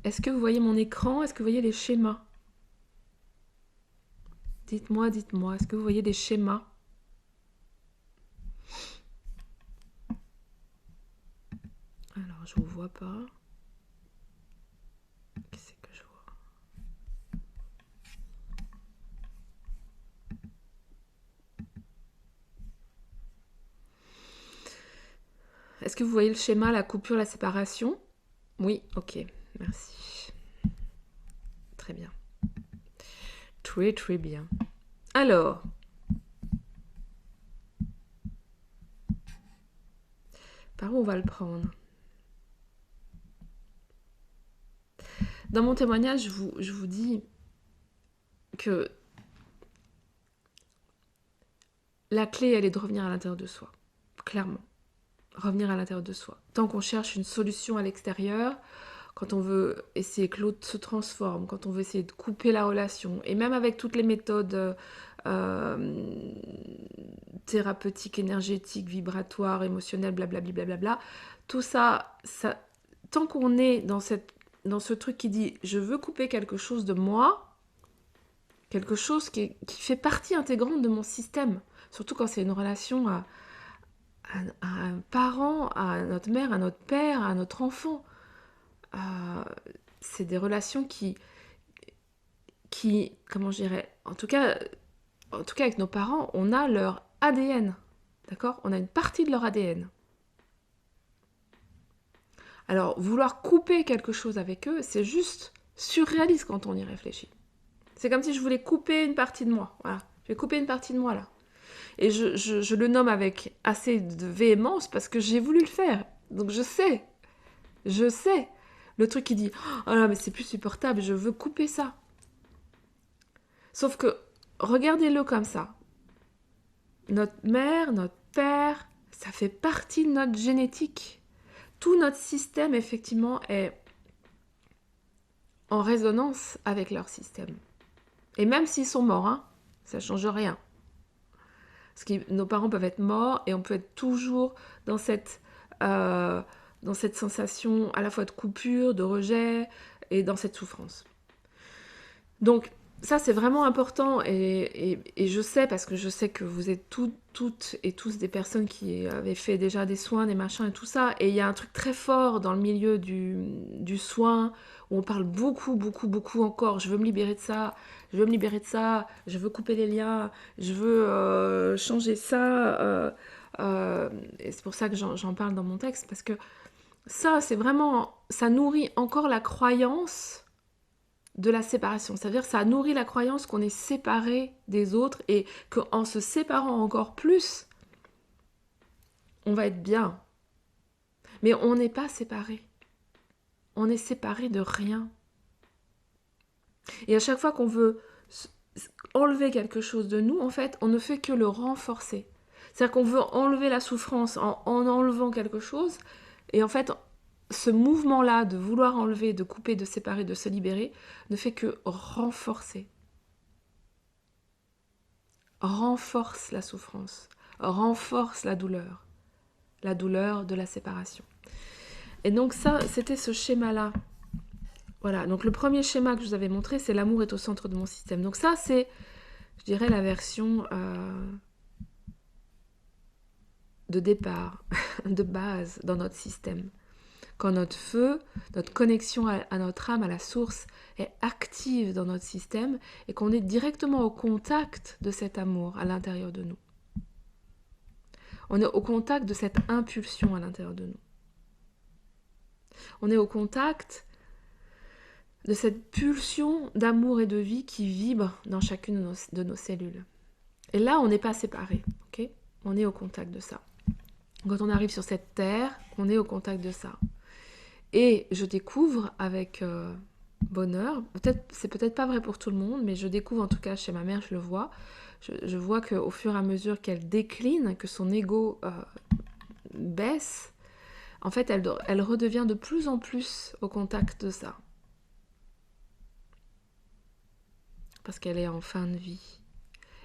Est-ce que vous voyez mon écran? Est-ce que vous voyez les schémas? Dites-moi, est-ce que vous voyez des schémas? Alors, je vous vois pas. Qu'est-ce que je vois? Est-ce que vous voyez le schéma, la coupure, la séparation? Oui, ok, merci. Très bien. Très, très bien. Alors, par où on va le prendre? Dans mon témoignage, je vous dis que la clé, elle est de revenir à l'intérieur de soi. Clairement. Revenir à l'intérieur de soi. Tant qu'on cherche une solution à l'extérieur, quand on veut essayer que l'autre se transforme, quand on veut essayer de couper la relation, et même avec toutes les méthodes thérapeutiques, énergétiques, vibratoires, émotionnelles, blablabla, blablabla, tout ça, tant qu'on est dans ce truc qui dit « je veux couper quelque chose de moi », quelque chose qui fait partie intégrante de mon système, surtout quand c'est une relation à un parent, à notre mère, à notre père, à notre enfant. C'est des relations qui, comment je dirais, en tout cas avec nos parents, on a leur ADN, d'accord? On a une partie de leur ADN. Alors, vouloir couper quelque chose avec eux, c'est juste surréaliste quand on y réfléchit. C'est comme si je voulais couper une partie de moi. Voilà, je vais couper une partie de moi là. Et je le nomme avec assez de véhémence parce que j'ai voulu le faire. Donc je sais. Le truc qui dit « Oh là, mais c'est plus supportable, je veux couper ça. » Sauf que, regardez-le comme ça. Notre mère, notre père, ça fait partie de notre génétique. Tout notre système, effectivement, est en résonance avec leur système. Et même s'ils sont morts, hein, ça ne change rien. Parce que nos parents peuvent être morts et on peut être toujours dans cette sensation à la fois de coupure, de rejet et dans cette souffrance. Donc ça c'est vraiment important et je sais, parce que je sais que vous êtes toutes et tous des personnes qui avaient fait déjà des soins, des machins et tout ça, et il y a un truc très fort dans le milieu du soin où on parle beaucoup encore, je veux me libérer de ça, je veux couper les liens, je veux changer ça, et c'est pour ça que j'en parle dans mon texte, parce que ça c'est vraiment, ça nourrit encore la croyance de la séparation. C'est-à-dire ça nourrit la croyance qu'on est séparé des autres et qu'en se séparant encore plus, on va être bien. Mais on n'est pas séparés. on est séparé de rien. Et à chaque fois qu'on veut enlever quelque chose de nous, en fait, on ne fait que le renforcer. C'est-à-dire qu'on veut enlever la souffrance en enlevant quelque chose, et en fait, ce mouvement-là de vouloir enlever, de couper, de séparer, de se libérer, ne fait que renforcer. Renforce la souffrance, renforce la douleur de la séparation. Et donc ça, c'était ce schéma-là. Voilà, donc le premier schéma que je vous avais montré, c'est l'amour est au centre de mon système. Donc ça, c'est, je dirais, la version de départ, de base dans notre système. Quand notre feu, notre connexion à notre âme, à la source, est active dans notre système et qu'on est directement au contact de cet amour à l'intérieur de nous. On est au contact de cette impulsion à l'intérieur de nous. On est au contact de cette pulsion d'amour et de vie qui vibre dans chacune de nos cellules. Et là, on n'est pas séparés, ok ? On est au contact de ça. Quand on arrive sur cette terre, on est au contact de ça. Et je découvre avec bonheur, c'est peut-être pas vrai pour tout le monde, mais je découvre en tout cas chez ma mère, je le vois. Je vois qu'au fur et à mesure qu'elle décline, que son ego baisse, en fait, elle redevient de plus en plus au contact de ça. Parce qu'elle est en fin de vie.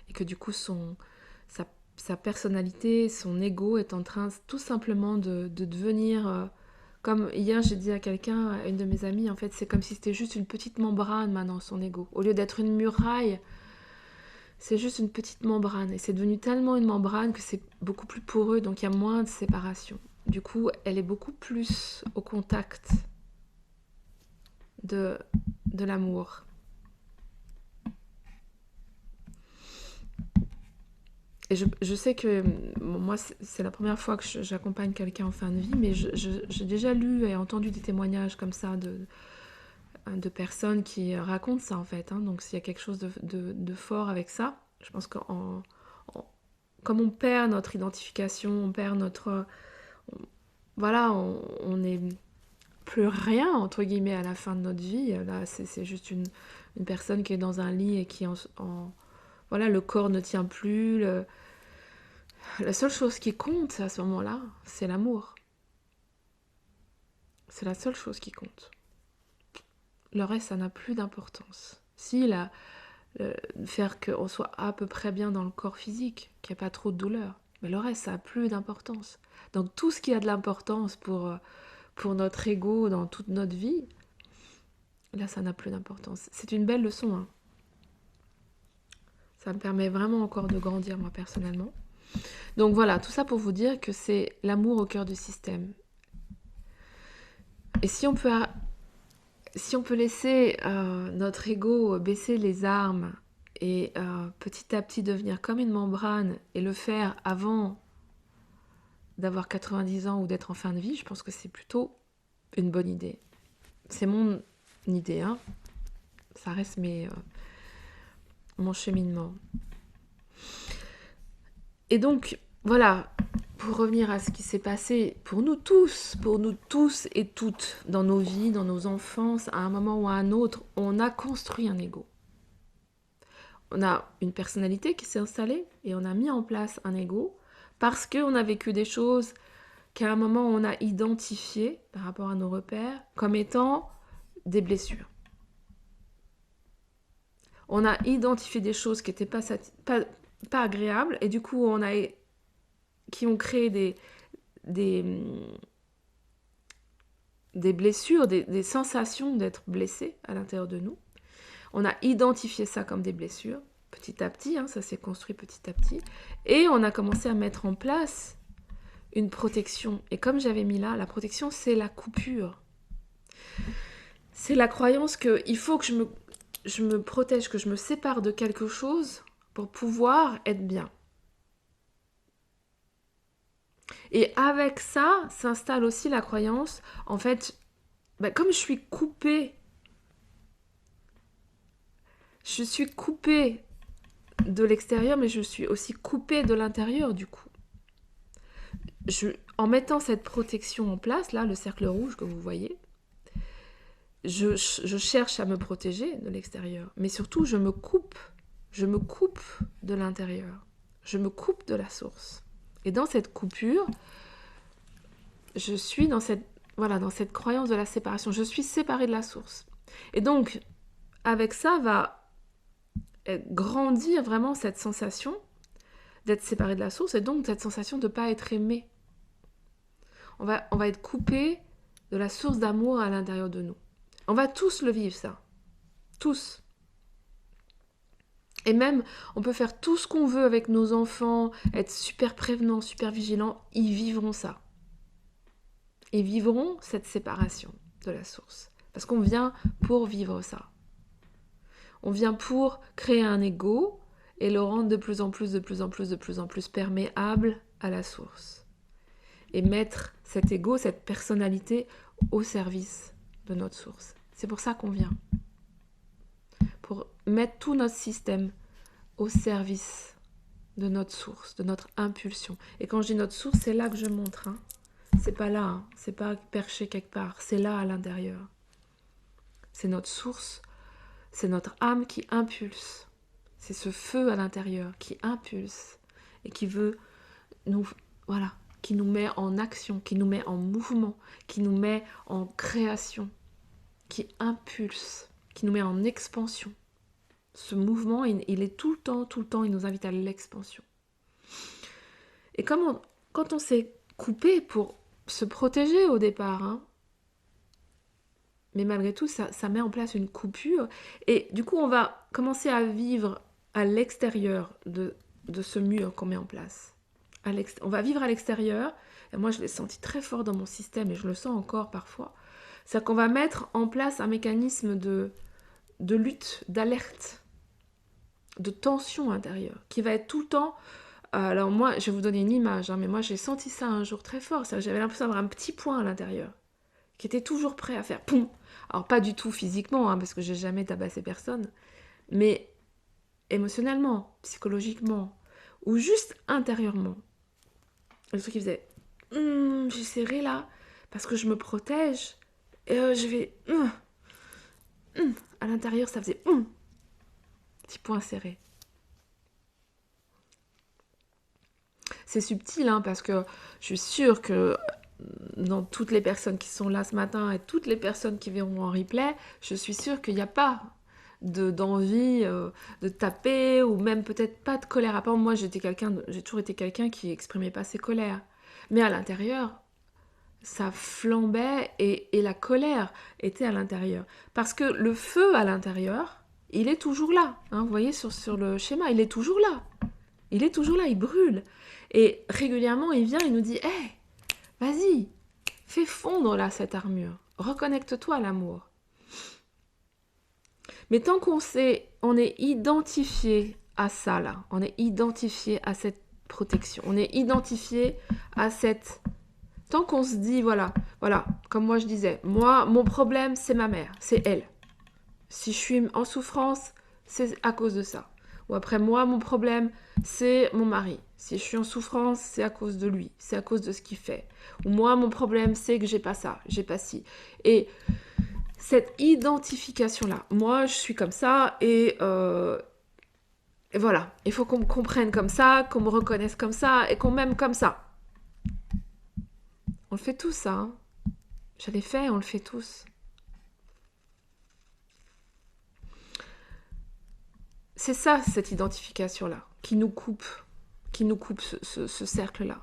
Et que du coup, sa personnalité, son ego est en train tout simplement de devenir... comme hier, j'ai dit à quelqu'un, à une de mes amies, en fait, c'est comme si c'était juste une petite membrane maintenant, son ego. Au lieu d'être une muraille, c'est juste une petite membrane. Et c'est devenu tellement une membrane que c'est beaucoup plus poreux, donc il y a moins de séparation. Du coup, elle est beaucoup plus au contact de l'amour. Et je sais que moi, c'est la première fois que j'accompagne quelqu'un en fin de vie, mais j'ai déjà lu et entendu des témoignages comme ça de personnes qui racontent ça en fait. Hein. Donc s'il y a quelque chose de fort avec ça, je pense que comme on perd notre identification, on perd notre... voilà, on n'est plus rien, entre guillemets, à la fin de notre vie. Là, c'est juste une personne qui est dans un lit et qui voilà, le corps ne tient plus. La seule chose qui compte à ce moment-là, c'est l'amour. C'est la seule chose qui compte. Le reste, ça n'a plus d'importance. Si, faire qu'on soit à peu près bien dans le corps physique, qu'il n'y ait pas trop de douleur, mais le reste, ça n'a plus d'importance. Donc tout ce qui a de l'importance pour notre ego dans toute notre vie, là, ça n'a plus d'importance. C'est une belle leçon. Hein. Ça me permet vraiment encore de grandir, moi, personnellement. Donc voilà, tout ça pour vous dire que c'est l'amour au cœur du système. Et si on peut laisser notre ego baisser les armes et petit à petit devenir comme une membrane et le faire avant d'avoir 90 ans ou d'être en fin de vie, je pense que c'est plutôt une bonne idée. C'est mon idée, hein. Ça reste mon cheminement. Et donc, voilà, pour revenir à ce qui s'est passé pour nous tous et toutes, dans nos vies, dans nos enfances, à un moment ou à un autre, on a construit un ego. On a une personnalité qui s'est installée et on a mis en place un ego parce qu'on a vécu des choses qu'à un moment on a identifiées par rapport à nos repères comme étant des blessures. On a identifié des choses qui n'étaient pas agréables et du coup qui ont créé des blessures, des sensations d'être blessés à l'intérieur de nous. On a identifié ça comme des blessures, petit à petit, hein, ça s'est construit petit à petit, et on a commencé à mettre en place une protection. Et comme j'avais mis là, la protection, c'est la coupure. C'est la croyance qu'il faut que je me protège, que je me sépare de quelque chose pour pouvoir être bien. Et avec ça, s'installe aussi la croyance, en fait, comme je suis coupée de l'extérieur, mais je suis aussi coupée de l'intérieur, du coup. En mettant cette protection en place, là, le cercle rouge que vous voyez, je cherche à me protéger de l'extérieur, mais surtout je me coupe de l'intérieur, je me coupe de la source. Et dans cette coupure, je suis dans cette croyance de la séparation, je suis séparée de la source. Et donc, avec ça va grandir vraiment cette sensation d'être séparé de la source, et donc cette sensation de ne pas être aimé. On va être coupé de la source d'amour à l'intérieur de nous. On va tous le vivre, ça. Tous. Et même, on peut faire tout ce qu'on veut avec nos enfants, être super prévenants, super vigilants, ils vivront ça. Ils vivront cette séparation de la source. Parce qu'on vient pour vivre ça. On vient pour créer un ego et le rendre de plus en plus perméable à la source. Et mettre cet ego, cette personnalité au service de notre source. C'est pour ça qu'on vient. Pour mettre tout notre système au service de notre source, de notre impulsion. Et quand je dis notre source, c'est là que je montre. Hein. C'est pas là, hein. C'est pas perché quelque part, c'est là à l'intérieur. C'est notre source, c'est notre âme qui impulse. C'est ce feu à l'intérieur qui impulse et qui veut nous, qui nous met en action, qui nous met en mouvement, qui nous met en création, qui impulse, qui nous met en expansion. Ce mouvement, il est tout le temps, il nous invite à l'expansion. Et quand on s'est coupé pour se protéger au départ, hein, mais malgré tout, ça met en place une coupure, et du coup, on va commencer à vivre à l'extérieur de ce mur qu'on met en place. On va vivre à l'extérieur, et moi je l'ai senti très fort dans mon système, et je le sens encore parfois, c'est qu'on va mettre en place un mécanisme de lutte, d'alerte, de tension intérieure, qui va être tout le temps... Alors moi, je vais vous donner une image, hein, mais moi j'ai senti ça un jour très fort, j'avais l'impression d'avoir un petit point à l'intérieur, qui était toujours prêt à faire poum. Alors pas du tout physiquement, hein, parce que j'ai jamais tabassé personne, mais émotionnellement, psychologiquement, ou juste intérieurement. Le truc qui faisait j'ai serré là, parce que je me protège, et je vais... à l'intérieur, ça faisait petit point serré. C'est subtil, hein, parce que je suis sûre que dans toutes les personnes qui sont là ce matin et toutes les personnes qui verront en replay, je suis sûre qu'il n'y a pas d'envie de taper, ou même peut-être pas de colère. Après, moi, j'ai toujours été quelqu'un qui exprimait pas ses colères. Mais à l'intérieur, ça flambait, et la colère était à l'intérieur. Parce que le feu à l'intérieur, il est toujours là. Hein, vous voyez sur le schéma, il est toujours là. Il est toujours là, il brûle. Et régulièrement, il vient, il nous dit « Hey, vas-y, fais fondre là cette armure. Reconnecte-toi à l'amour. » Mais tant on est identifié à ça là, on est identifié à cette protection, on est identifié à cette... Tant qu'on se dit, voilà, comme moi je disais, moi, mon problème, c'est ma mère, c'est elle. Si je suis en souffrance, c'est à cause de ça. Ou après, moi, mon problème, c'est mon mari. Si je suis en souffrance, c'est à cause de lui, c'est à cause de ce qu'il fait. Ou moi, mon problème, c'est que j'ai pas ça, j'ai pas ci. Et cette identification-là, moi, je suis comme ça, et voilà. Il faut qu'on me comprenne comme ça, qu'on me reconnaisse comme ça, et qu'on m'aime comme ça. On le fait tous, ça. Hein. Je l'ai fait, on le fait tous. C'est ça, cette identification-là, qui nous coupe ce cercle-là,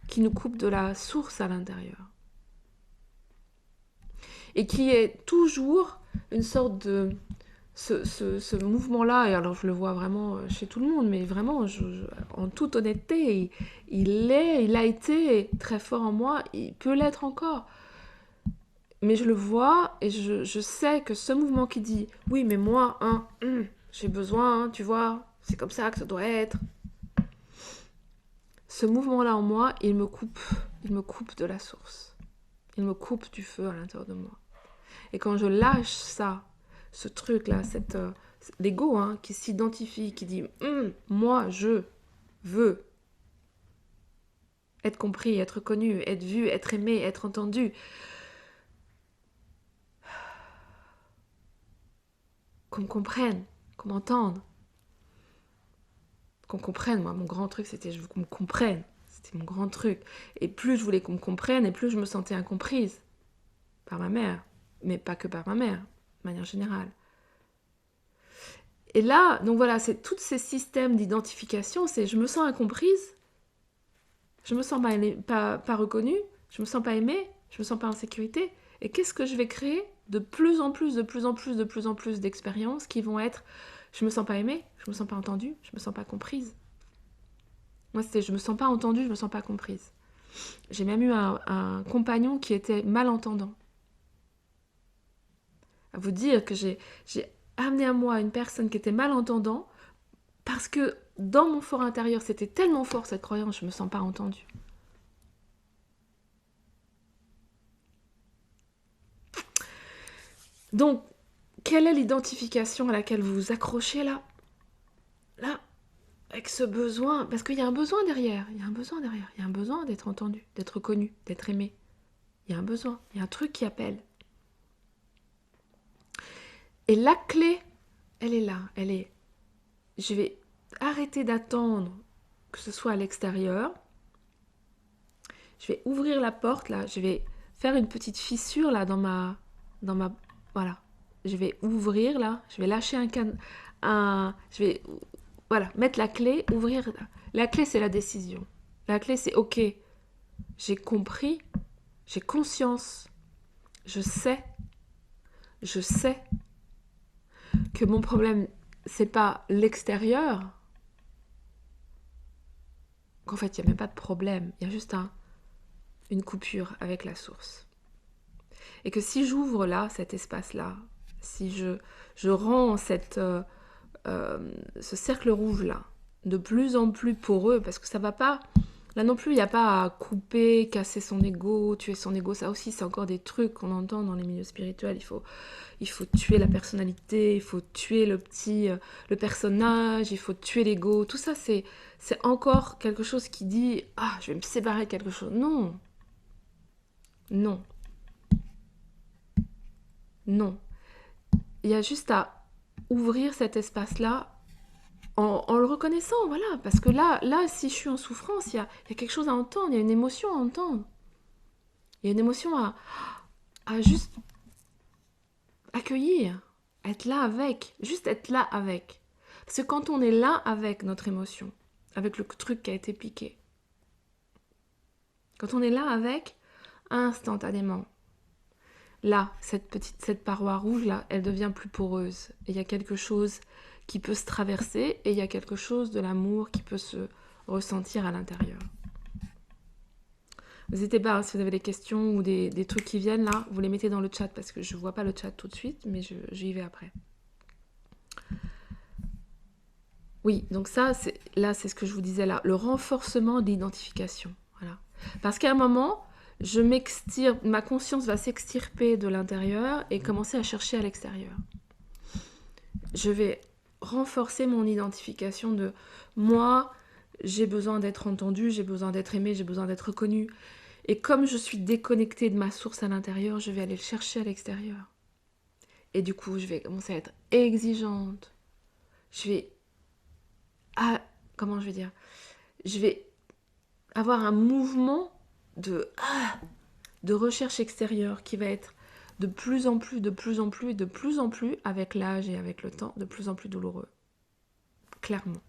qui nous coupe de la source à l'intérieur. Et qui est toujours une sorte de... Ce mouvement-là, et alors je le vois vraiment chez tout le monde, mais vraiment, en toute honnêteté, il a été très fort en moi, il peut l'être encore. Mais je le vois, et je sais que ce mouvement qui dit « Oui, mais moi, j'ai besoin, hein, tu vois, c'est comme ça que ça doit être. » Ce mouvement-là en moi, il me coupe de la source. Il me coupe du feu à l'intérieur de moi. Et quand je lâche ça, ce truc-là, l'ego, hein, qui s'identifie, qui dit moi, je veux être compris, être connu, être vu, être aimé, être entendu. qu'on me comprenne, qu'on m'entende. Qu'on comprenne, moi, mon grand truc, c'était je veux qu'on me comprenne. C'était mon grand truc. Et plus je voulais qu'on me comprenne, et plus je me sentais incomprise par ma mère. Mais pas que par ma mère, de manière générale. Et là, donc voilà, c'est tous ces systèmes d'identification, c'est je me sens incomprise, je me sens pas reconnue, je me sens pas aimée, je me sens pas en sécurité. Et qu'est-ce que je vais créer de plus en plus d'expériences qui vont être je me sens pas aimée, je me sens pas entendue, je me sens pas comprise. Moi, c'était je me sens pas entendue, je me sens pas comprise. J'ai même eu un compagnon qui était malentendant. À vous dire que j'ai amené à moi une personne qui était malentendant parce que dans mon fort intérieur, c'était tellement fort cette croyance, je me sens pas entendue. Donc, quelle est l'identification à laquelle vous vous accrochez là? Là, avec ce besoin, parce qu'il y a un besoin derrière, il y a un besoin d'être entendu, d'être reconnu, d'être aimé. Il y a un besoin, il y a un truc qui appelle. Et la clé, elle est là, je vais arrêter d'attendre que ce soit à l'extérieur. Je vais ouvrir la porte là, je vais faire une petite fissure là dans ma voilà. Je vais ouvrir là, je vais lâcher je vais voilà, mettre la clé, ouvrir. La clé c'est la décision. La clé c'est OK. J'ai compris, j'ai conscience. Je sais que mon problème c'est pas l'extérieur. Qu'en fait, il n'y a même pas de problème, il y a juste une coupure avec la source. Et que si j'ouvre là, cet espace-là, si je rends ce cercle rouge-là de plus en plus poreux, parce que ça va pas... Là non plus, il n'y a pas à couper, casser son ego, tuer son ego. Ça aussi, c'est encore des trucs qu'on entend dans les milieux spirituels. Il faut tuer la personnalité, il faut tuer le personnage, il faut tuer l'ego. Tout ça, c'est encore quelque chose qui dit « Ah, je vais me séparer de quelque chose. » Non. Non. Non. Il y a juste à ouvrir cet espace-là en le reconnaissant, voilà. Parce que là, si je suis en souffrance, il y a quelque chose à entendre, il y a une émotion à entendre. Il y a une émotion à juste accueillir, être là avec, juste être là avec. Parce que quand on est là avec notre émotion, avec le truc qui a été piqué, quand on est là avec, instantanément, là, cette paroi rouge là, elle devient plus poreuse. Et il y a quelque chose qui peut se traverser et il y a quelque chose de l'amour qui peut se ressentir à l'intérieur. N'hésitez pas, si vous avez des questions ou des trucs qui viennent là, vous les mettez dans le chat parce que je ne vois pas le chat tout de suite, mais j'y vais après. Oui, donc ça, c'est ce que je vous disais là, le renforcement d'identification. Voilà. Parce qu'à un moment, ma conscience va s'extirper de l'intérieur et commencer à chercher à l'extérieur. Je vais renforcer mon identification de moi, j'ai besoin d'être entendue, j'ai besoin d'être aimée, j'ai besoin d'être reconnue. Et comme je suis déconnectée de ma source à l'intérieur, je vais aller le chercher à l'extérieur. Et du coup, je vais commencer à être exigeante. Comment je vais dire ? Je vais avoir un mouvement de recherche extérieure qui va être de plus en plus, avec l'âge et avec le temps, de plus en plus douloureux. Clairement.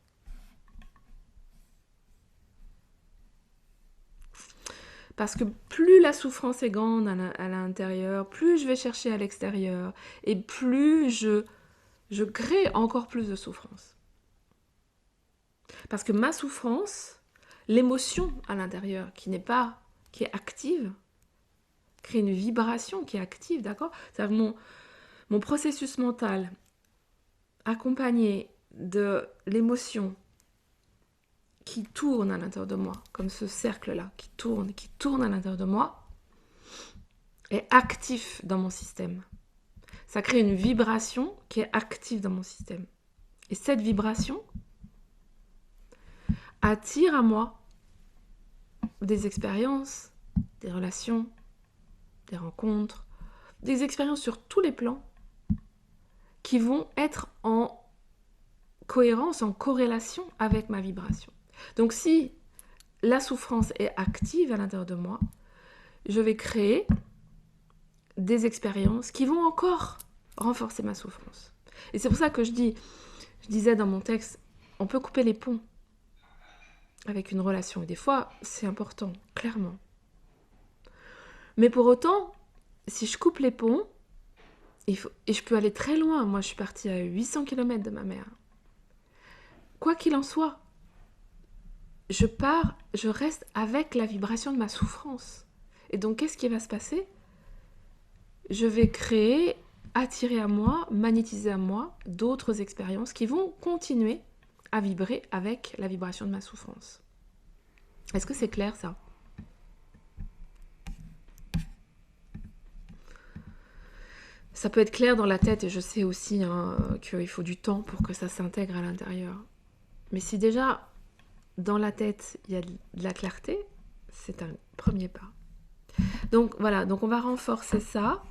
Parce que plus la souffrance est grande à l'intérieur, plus je vais chercher à l'extérieur, et plus je crée encore plus de souffrance. Parce que ma souffrance, l'émotion à l'intérieur qui est active, crée une vibration qui est active, d'accord ? C'est-à-dire mon processus mental accompagné de l'émotion qui tourne à l'intérieur de moi, comme ce cercle-là, qui tourne à l'intérieur de moi, est actif dans mon système. Ça crée une vibration qui est active dans mon système. Et cette vibration attire à moi des expériences, des relations, des rencontres, des expériences sur tous les plans qui vont être en cohérence, en corrélation avec ma vibration. Donc si la souffrance est active à l'intérieur de moi, je vais créer des expériences qui vont encore renforcer ma souffrance. Et c'est pour ça que je disais dans mon texte, on peut couper les ponts avec une relation. Et des fois, c'est important, clairement. Mais pour autant, si je coupe les ponts, et je peux aller très loin. Moi, je suis partie à 800 km de ma mère. Quoi qu'il en soit, je reste avec la vibration de ma souffrance. Et donc, qu'est-ce qui va se passer? Je vais créer, attirer à moi, magnétiser à moi d'autres expériences qui vont continuer à vibrer avec la vibration de ma souffrance. Est-ce que c'est clair, ça? Ça peut être clair dans la tête, et je sais aussi qu'il faut du temps pour que ça s'intègre à l'intérieur. Mais si déjà, dans la tête, il y a de la clarté, c'est un premier pas. Donc voilà, donc on va renforcer ça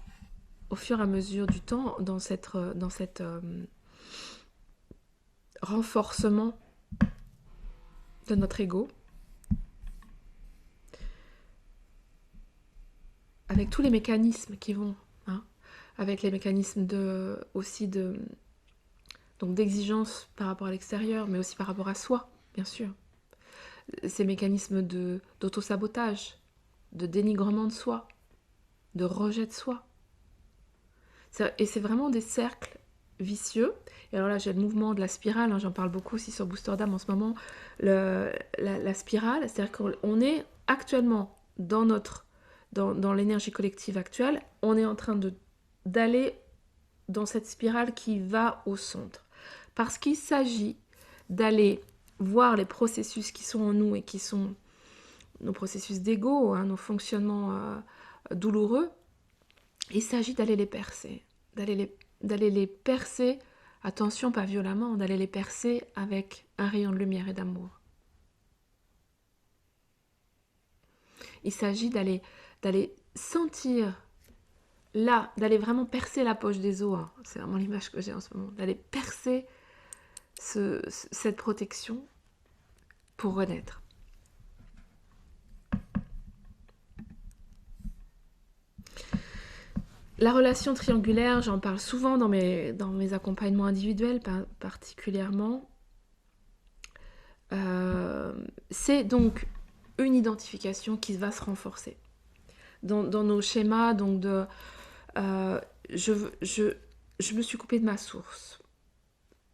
au fur et à mesure du temps dans cette renforcement de notre ego, avec tous les mécanismes qui vont, avec les mécanismes donc d'exigence par rapport à l'extérieur, mais aussi par rapport à soi, bien sûr. Ces mécanismes d'auto-sabotage, de dénigrement de soi, de rejet de soi. Et c'est vraiment des cercles vicieux. Et alors là, j'ai le mouvement de la spirale, j'en parle beaucoup aussi sur Booster d'âme en ce moment. La spirale, c'est-à-dire qu'on est actuellement dans l'énergie collective actuelle, on est en train d'aller dans cette spirale qui va au centre. Parce qu'il s'agit d'aller voir les processus qui sont en nous et qui sont nos processus d'ego, nos fonctionnements douloureux. Il s'agit d'aller les percer, d'aller les percer, attention, pas violemment, d'aller les percer avec un rayon de lumière et d'amour. Il s'agit d'aller sentir là, d'aller vraiment percer la poche des os, c'est vraiment l'image que j'ai en ce moment, d'aller percer cette protection pour renaître. La relation triangulaire, j'en parle souvent dans mes accompagnements individuels particulièrement. C'est donc une identification qui va se renforcer. Dans nos schémas, donc je me suis coupée de ma source.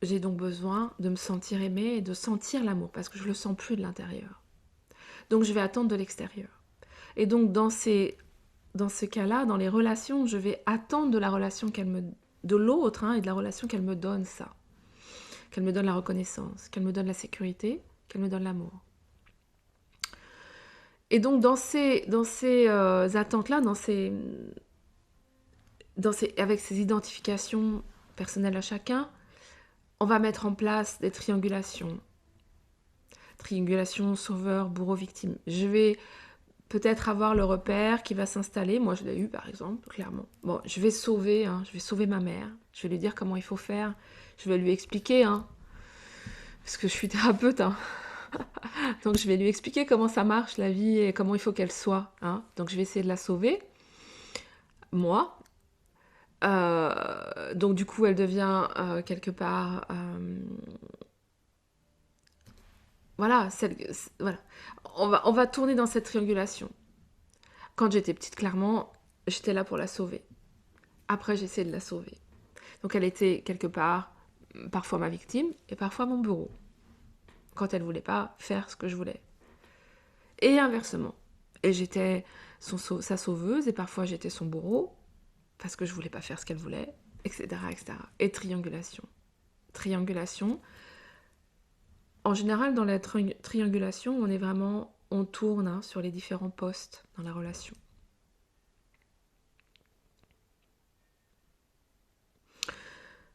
J'ai donc besoin de me sentir aimée et de sentir l'amour, parce que je ne le sens plus de l'intérieur. Donc je vais attendre de l'extérieur. Et donc dans ce cas-là, dans les relations, je vais attendre de la relation de l'autre et de la relation qu'elle me donne ça. Qu'elle me donne la reconnaissance, qu'elle me donne la sécurité, qu'elle me donne l'amour. Et donc dans ces attentes-là, avec ces identifications personnelles à chacun, on va mettre en place des triangulations. Triangulation sauveur, bourreau, victime. Je vais peut-être avoir le repère qui va s'installer. Moi, je l'ai eu, par exemple, clairement. Bon, je vais sauver ma mère. Je vais lui dire comment il faut faire. Je vais lui expliquer, parce que je suis thérapeute, Donc, je vais lui expliquer comment ça marche, la vie, et comment il faut qu'elle soit, Donc, je vais essayer de la sauver. Moi. Donc, du coup, elle devient quelque part... Voilà, on va tourner dans cette triangulation. Quand j'étais petite, clairement, j'étais là pour la sauver. Après, j'ai essayé de la sauver. Donc elle était quelque part, parfois ma victime, et parfois mon bourreau. Quand elle ne voulait pas faire ce que je voulais. Et inversement. Et j'étais sa sauveuse, et parfois j'étais son bourreau, parce que je ne voulais pas faire ce qu'elle voulait, etc., etc. Et triangulation. Triangulation. En général, dans la triangulation, on tourne sur les différents postes dans la relation.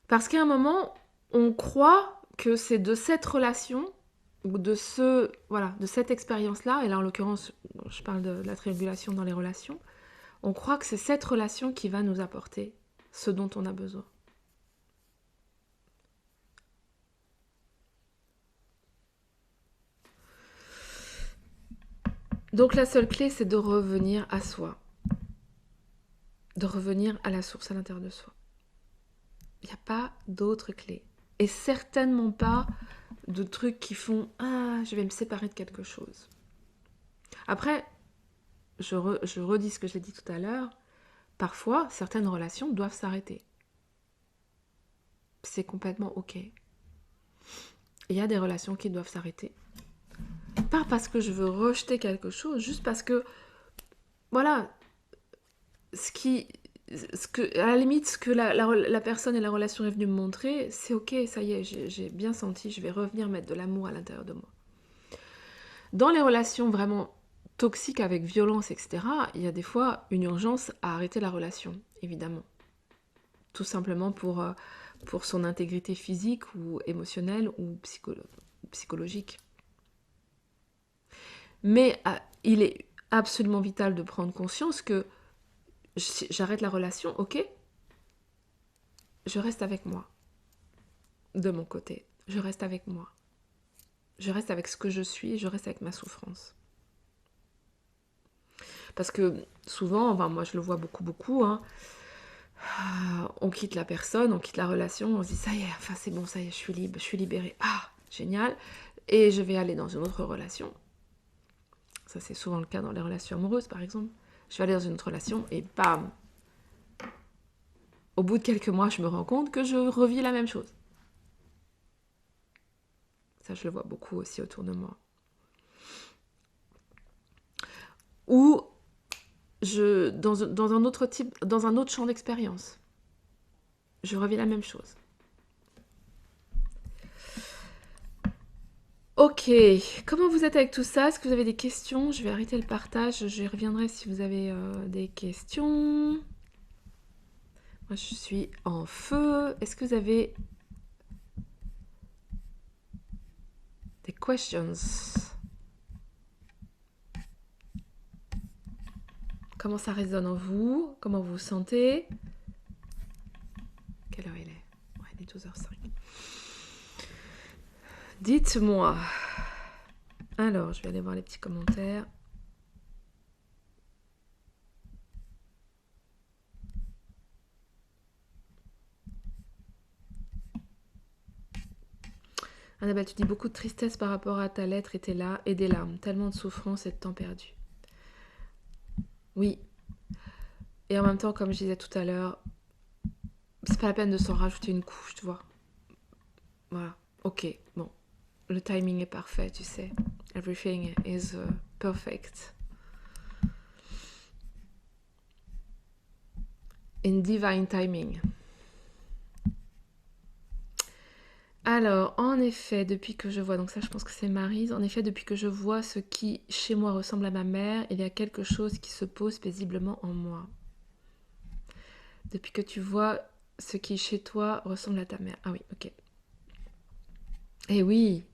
Parce qu'à un moment, on croit que c'est de cette relation, ou de cette expérience-là, et là en l'occurrence, je parle de la triangulation dans les relations, on croit que c'est cette relation qui va nous apporter ce dont on a besoin. Donc la seule clé, c'est de revenir à soi, de revenir à la source à l'intérieur de soi. Il n'y a pas d'autre clé. Et certainement pas de trucs qui font « Ah, je vais me séparer de quelque chose ». Après, je redis ce que j'ai dit tout à l'heure, parfois, certaines relations doivent s'arrêter. C'est complètement OK. Il y a des relations qui doivent s'arrêter. Pas parce que je veux rejeter quelque chose, juste parce que, voilà, à la limite, ce que la personne et la relation est venue me montrer, c'est OK, ça y est, j'ai bien senti, je vais revenir mettre de l'amour à l'intérieur de moi. Dans les relations vraiment toxiques avec violence, etc., il y a des fois une urgence à arrêter la relation, évidemment. Tout simplement pour son intégrité physique ou émotionnelle ou psychologique. Mais il est absolument vital de prendre conscience que j'arrête la relation, ok, je reste avec moi. De mon côté, je reste avec moi. Je reste avec ce que je suis, je reste avec ma souffrance. Parce que souvent, enfin, moi je le vois beaucoup, hein, on quitte la personne, on quitte la relation, on se dit ça y est, enfin c'est bon, ça y est, je suis libre, je suis libérée. Ah, génial. Et je vais aller dans une autre relation. Ça c'est souvent le cas dans les relations amoureuses par exemple. Je vais aller dans une autre relation et bam, au bout de quelques mois, je me rends compte que je revis la même chose. Ça, je le vois beaucoup aussi autour de moi. Ou dans un autre champ d'expérience, je revis la même chose. Ok, comment vous êtes avec tout ça? Est-ce que vous avez des questions? Je vais arrêter le partage, je reviendrai si vous avez des questions. Moi, je suis en feu. Est-ce que vous avez des questions? Comment ça résonne en vous? Comment vous vous sentez? Quelle heure il est? Ouais, il est 12h05. Dites-moi. Alors, je vais aller voir les petits commentaires. Annabelle, tu dis beaucoup de tristesse par rapport à ta lettre et des larmes. Tellement de souffrance et de temps perdu. Oui. Et en même temps, comme je disais tout à l'heure, c'est pas la peine de s'en rajouter une couche, tu vois. Voilà. Ok, bon. Le timing est parfait, tu sais. Everything is perfect. In divine timing. Alors, en effet, depuis que je vois, donc ça je pense que c'est Maryse, en effet, depuis que je vois ce qui chez moi ressemble à ma mère, il y a quelque chose qui se pose paisiblement en moi. Depuis que tu vois ce qui chez toi ressemble à ta mère. Ah oui, ok. Eh oui.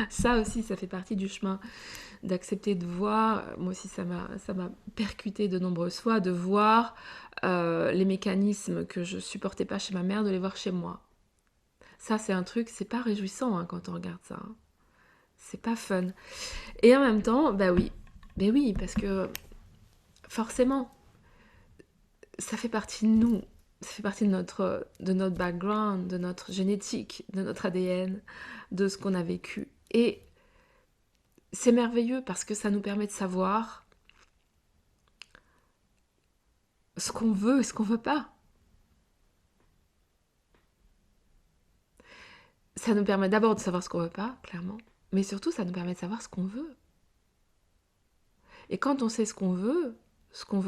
Ça aussi, ça fait partie du chemin d'accepter de voir. Moi aussi, ça m'a percuté de nombreuses fois de voir les mécanismes que je supportais pas chez ma mère, de les voir chez moi. Ça, c'est un truc, c'est pas réjouissant hein, quand on regarde ça. Hein. C'est pas fun. Et en même temps, bah oui. Mais oui, parce que forcément, ça fait partie de nous. Ça fait partie de notre background, de notre génétique, de notre ADN, de ce qu'on a vécu. Et c'est merveilleux parce que ça nous permet de savoir ce qu'on veut et ce qu'on veut pas. Ça nous permet d'abord de savoir ce qu'on veut pas, clairement, mais surtout ça nous permet de savoir ce qu'on veut. Et quand on sait ce qu'on veut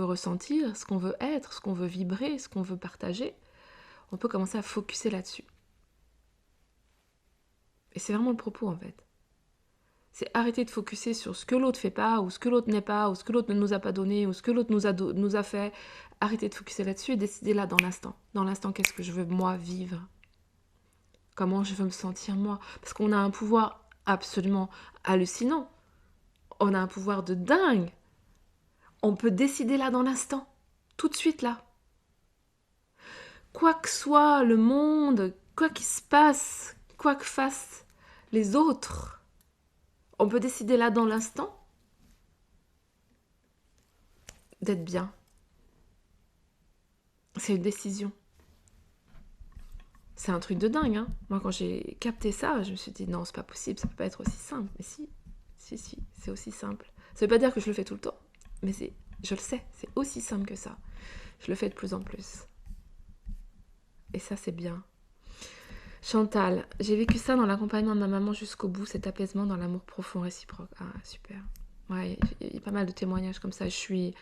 ressentir, ce qu'on veut être, ce qu'on veut vibrer, ce qu'on veut partager, on peut commencer à focuser là-dessus. Et c'est vraiment le propos en fait. C'est arrêter de focuser sur ce que l'autre fait pas, ou ce que l'autre n'est pas, ou ce que l'autre ne nous a pas donné, ou ce que l'autre nous a fait. Arrêter de focuser là-dessus et décider là dans l'instant. Dans l'instant, qu'est-ce que je veux moi vivre? Comment je veux me sentir moi? Parce qu'on a un pouvoir absolument hallucinant. On a un pouvoir de dingue. On peut décider là dans l'instant. Tout de suite là. Quoi que soit le monde, quoi qu'il se passe, quoi que fassent les autres, on peut décider là dans l'instant d'être bien. C'est une décision. C'est un truc de dingue, hein. Moi, quand j'ai capté ça, je me suis dit, non, c'est pas possible, ça peut pas être aussi simple. Mais si, c'est aussi simple. Ça veut pas dire que je le fais tout le temps, mais je le sais, c'est aussi simple que ça. Je le fais de plus en plus. Et ça, c'est bien. Chantal, j'ai vécu ça dans l'accompagnement de ma maman jusqu'au bout, cet apaisement dans l'amour profond réciproque. Ah, super. Ouais, il y a pas mal de témoignages comme ça. Je suis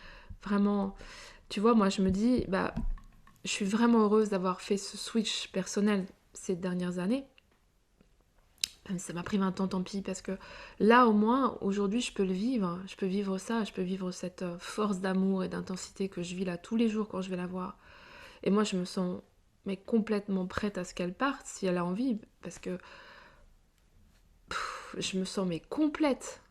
vraiment... Tu vois, moi, je me dis, bah, je suis vraiment heureuse d'avoir fait ce switch personnel ces dernières années. Même si ça m'a pris 20 ans, tant pis, parce que là, au moins, aujourd'hui, je peux le vivre. Je peux vivre ça, je peux vivre cette force d'amour et d'intensité que je vis là tous les jours quand je vais la voir. Et moi, je me sens mais complètement prête à ce qu'elle parte, si elle a envie, parce que je me sens mais complète.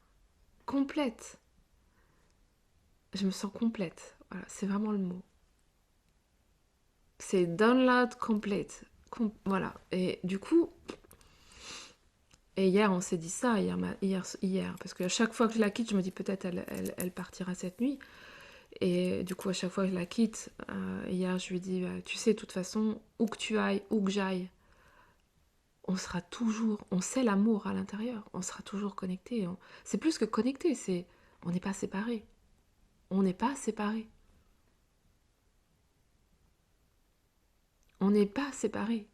Je me sens complète. Voilà, c'est vraiment le mot. C'est download complete. Voilà. Et du coup, et hier, on s'est dit ça, hier, parce qu'à chaque fois que je la quitte, je me dis peut-être elle partira cette nuit. Et du coup, à chaque fois que je la quitte, hier, je lui dis, tu sais, de toute façon, où que tu ailles, où que j'aille, on sera toujours, on sait l'amour à l'intérieur, on sera toujours connectés. C'est plus que connectés, on n'est pas séparés. On n'est pas séparés. On n'est pas séparés.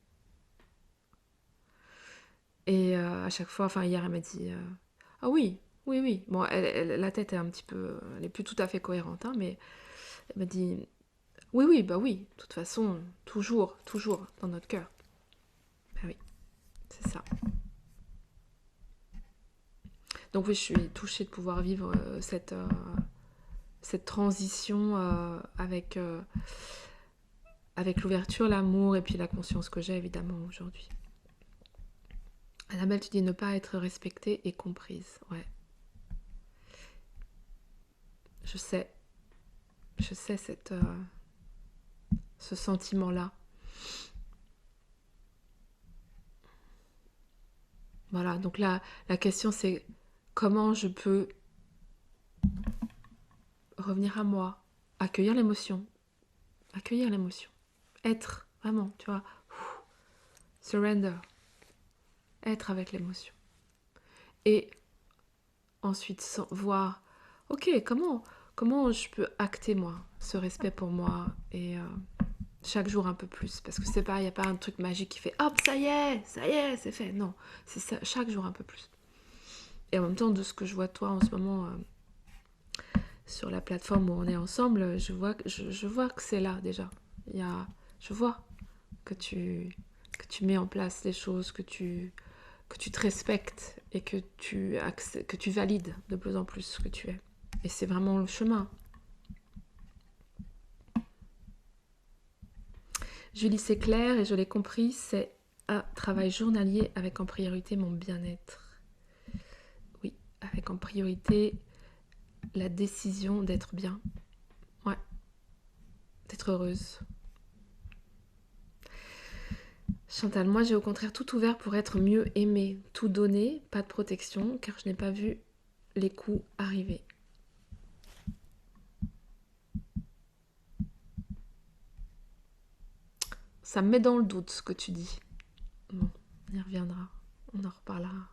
Et à chaque fois, enfin hier, elle m'a dit, ah oui, oui, oui. Bon, la tête est un petit peu, elle est plus tout à fait cohérente, hein, mais elle m'a dit, oui, oui, bah oui, de toute façon, toujours, toujours dans notre cœur. Bah oui, c'est ça. Donc oui, je suis touchée de pouvoir vivre cette transition avec l'ouverture, l'amour et puis la conscience que j'ai évidemment aujourd'hui. Annabelle, tu dis ne pas être respectée et comprise. Ouais. Je sais ce sentiment-là. Voilà, donc là, la question c'est comment je peux revenir à moi, accueillir l'émotion, être vraiment, tu vois, surrender, être avec l'émotion. Et ensuite voir, ok, comment je peux acter moi, ce respect pour moi et chaque jour un peu plus, parce que c'est pas, il n'y a pas un truc magique qui fait hop, ça y est, c'est fait. Non, c'est ça, chaque jour un peu plus. Et en même temps, de ce que je vois toi en ce moment sur la plateforme où on est ensemble, je vois que c'est là déjà. Je vois que tu mets en place les choses, que tu te respectes et que tu valides de plus en plus ce que tu es. Et c'est vraiment le chemin. Julie, c'est clair et je l'ai compris, c'est un travail journalier avec en priorité mon bien-être. Oui, avec en priorité la décision d'être bien. Ouais, d'être heureuse. Chantal, moi j'ai au contraire tout ouvert pour être mieux aimée, tout donné, pas de protection, car je n'ai pas vu les coups arriver. Ça me met dans le doute ce que tu dis. Bon, on y reviendra, on en reparlera.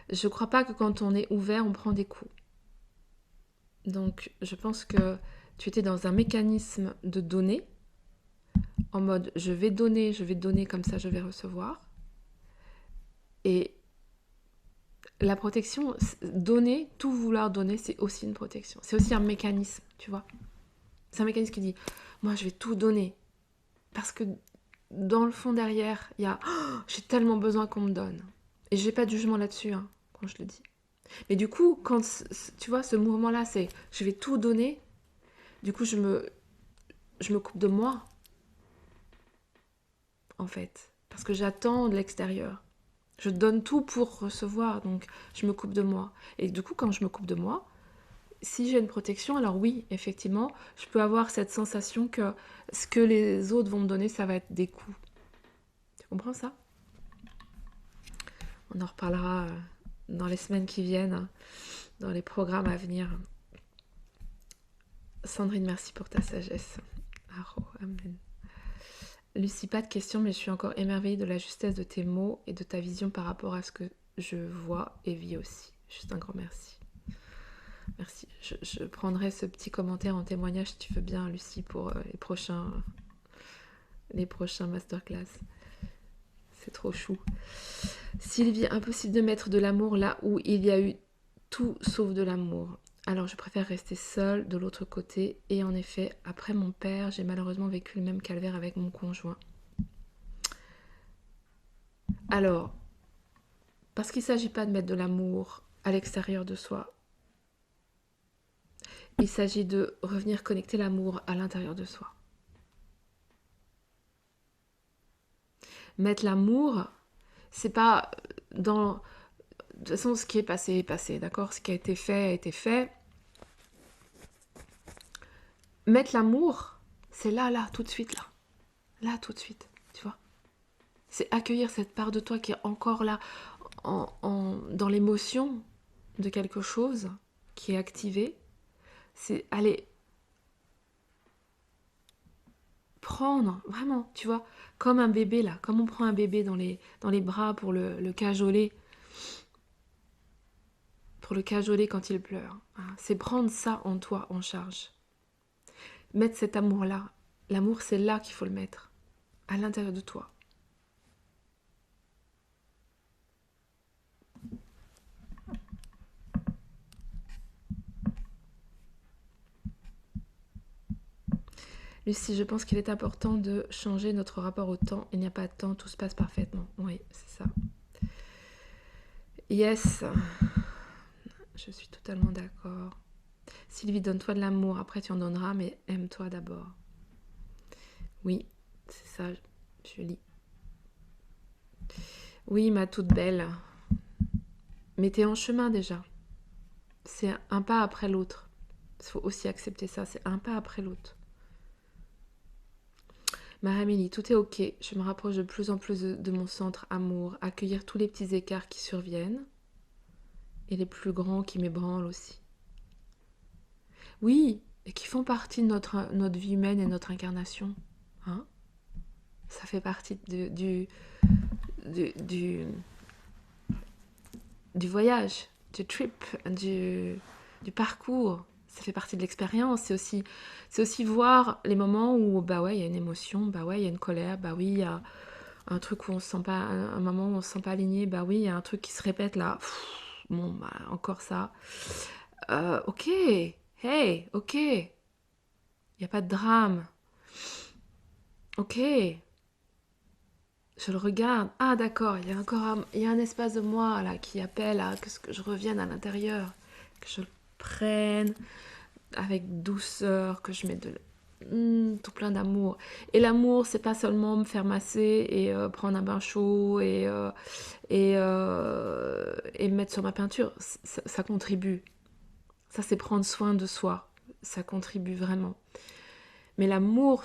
Je crois pas que quand on est ouvert, on prend des coups. Donc je pense que tu étais dans un mécanisme de donner, en mode je vais donner comme ça je vais recevoir. Et la protection, donner, tout vouloir donner, c'est aussi une protection. C'est aussi un mécanisme, tu vois. C'est un mécanisme qui dit, moi je vais tout donner. Parce que dans le fond derrière, il y a, oh, j'ai tellement besoin qu'on me donne. Et j'ai pas de jugement là-dessus, hein, quand je le dis. Mais du coup, quand, tu vois, ce mouvement-là, c'est, je vais tout donner, du coup je me coupe de moi, en fait. Parce que j'attends de l'extérieur. Je donne tout pour recevoir, donc je me coupe de moi. Et du coup, quand je me coupe de moi, si j'ai une protection, alors oui, effectivement, je peux avoir cette sensation que ce que les autres vont me donner, ça va être des coups. Tu comprends ça? On en reparlera dans les semaines qui viennent, dans les programmes à venir. Sandrine, merci pour ta sagesse. Aro, amen. Lucie, pas de question, mais je suis encore émerveillée de la justesse de tes mots et de ta vision par rapport à ce que je vois et vis aussi. Juste un grand merci. Merci. Je prendrai ce petit commentaire en témoignage si tu veux bien, Lucie, pour les prochains masterclass. C'est trop chou. Sylvie, impossible de mettre de l'amour là où il y a eu tout sauf de l'amour. Alors je préfère rester seule de l'autre côté. Et en effet, après mon père, j'ai malheureusement vécu le même calvaire avec mon conjoint. Alors, parce qu'il ne s'agit pas de mettre de l'amour à l'extérieur de soi. Il s'agit de revenir connecter l'amour à l'intérieur de soi. Mettre l'amour, c'est pas dans... De toute façon, ce qui est passé est passé, d'accord? Ce qui a été fait a été fait. Mettre l'amour, c'est là, tout de suite, là. Là, tout de suite, tu vois? C'est accueillir cette part de toi qui est encore là, dans l'émotion de quelque chose qui est activée. C'est aller prendre, vraiment, tu vois, comme un bébé, là, comme on prend un bébé dans les bras pour le cajoler, quand il pleure. Hein. C'est prendre ça en toi, en charge. Mettre cet amour-là. L'amour, c'est là qu'il faut le mettre, à l'intérieur de toi. Lucie, je pense qu'il est important de changer notre rapport au temps. Il n'y a pas de temps, tout se passe parfaitement. Oui, c'est ça. Yes, je suis totalement d'accord. Sylvie, donne-toi de l'amour, après tu en donneras, mais aime-toi d'abord. Oui, c'est ça, je lis. Oui, ma toute belle. Mais t'es en chemin déjà. C'est un pas après l'autre. Il faut aussi accepter ça, c'est un pas après l'autre. Marie-Amélie, tout est ok. Je me rapproche de plus en plus de mon centre amour. Accueillir tous les petits écarts qui surviennent. Et les plus grands qui m'ébranlent aussi. Oui, et qui font partie de notre vie humaine et notre incarnation. Hein? Ça fait partie du voyage, du trip, du parcours. Ça fait partie de l'expérience. C'est aussi voir les moments où, bah ouais, il y a une émotion, bah ouais, il y a une colère, bah oui, il y a un truc où on se sent pas, un moment où on se sent pas aligné, bah oui, il y a un truc qui se répète là. Bon, bah encore ça. Ok, hey, ok. Il n'y a pas de drame. Ok. Je le regarde. Ah d'accord, il y a un espace de moi là qui appelle à que je revienne à l'intérieur, que je le prenne avec douceur, que je mette tout plein d'amour. Et l'amour, c'est pas seulement me faire masser et prendre un bain chaud et me mettre sur ma peinture. Ça contribue. Ça, c'est prendre soin de soi. Ça contribue vraiment. Mais l'amour,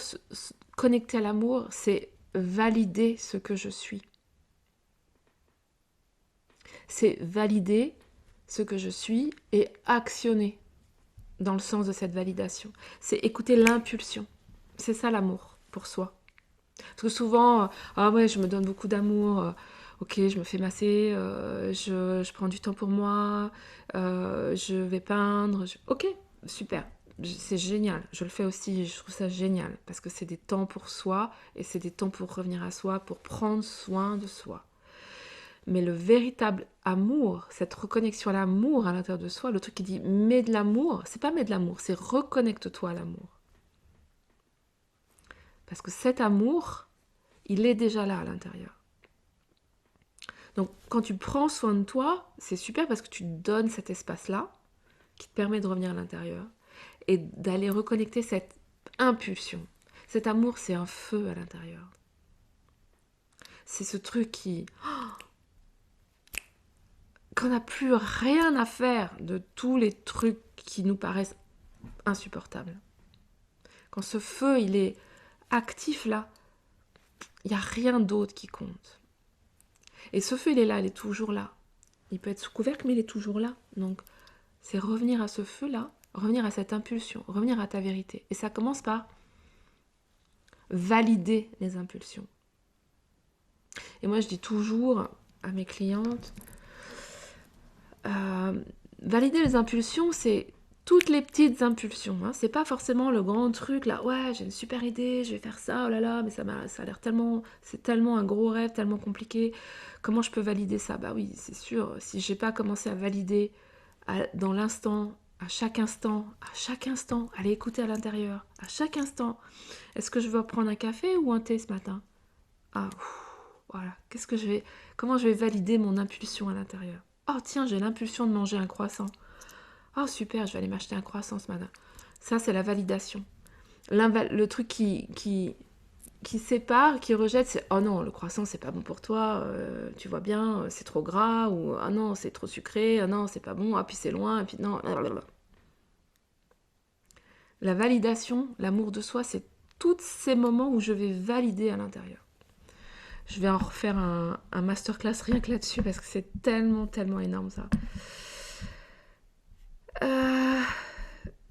connecter à l'amour, c'est valider ce que je suis. C'est valider ce que je suis et actionner dans le sens de cette validation. C'est écouter l'impulsion. C'est ça l'amour pour soi. Parce que souvent, ah ouais, je me donne beaucoup d'amour, ok, je me fais masser, je prends du temps pour moi, je vais peindre, ok, super, c'est génial, je le fais aussi, je trouve ça génial, parce que c'est des temps pour soi, et c'est des temps pour revenir à soi, pour prendre soin de soi. Mais le véritable amour, cette reconnexion à l'amour à l'intérieur de soi, le truc qui dit mets de l'amour, c'est pas mets de l'amour, c'est reconnecte-toi à l'amour. Parce que cet amour, il est déjà là à l'intérieur. Donc quand tu prends soin de toi, c'est super parce que tu donnes cet espace-là qui te permet de revenir à l'intérieur et d'aller reconnecter cette impulsion. Cet amour, c'est un feu à l'intérieur. C'est ce truc qu'on n'a plus rien à faire de tous les trucs qui nous paraissent insupportables. Quand ce feu, il est actif là, il n'y a rien d'autre qui compte. Et ce feu, il est là, il est toujours là. Il peut être sous couvercle, mais il est toujours là. Donc, c'est revenir à ce feu-là, revenir à cette impulsion, revenir à ta vérité. Et ça commence par valider les impulsions. Et moi, je dis toujours à mes clientes, valider les impulsions, c'est toutes les petites impulsions. Hein. C'est pas forcément le grand truc, là, ouais, j'ai une super idée, je vais faire ça, oh là là, mais ça a l'air tellement, c'est tellement un gros rêve, tellement compliqué. Comment je peux valider ça? Bah oui, c'est sûr, si j'ai pas commencé à valider dans l'instant, à chaque instant, aller écouter à l'intérieur, à chaque instant. Est-ce que je veux prendre un café ou un thé ce matin? Ah, voilà. Comment je vais valider mon impulsion à l'intérieur? Oh tiens, j'ai l'impulsion de manger un croissant. Oh super, je vais aller m'acheter un croissant ce matin. Ça, c'est la validation. Le truc qui sépare, qui rejette, c'est oh non, le croissant c'est pas bon pour toi, tu vois bien, c'est trop gras, ou ah non, c'est trop sucré, ah non, c'est pas bon, ah puis c'est loin, et puis non. Blablabla. La validation, l'amour de soi, c'est tous ces moments où je vais valider à l'intérieur. Je vais en refaire un masterclass rien que là-dessus parce que c'est tellement, tellement énorme ça.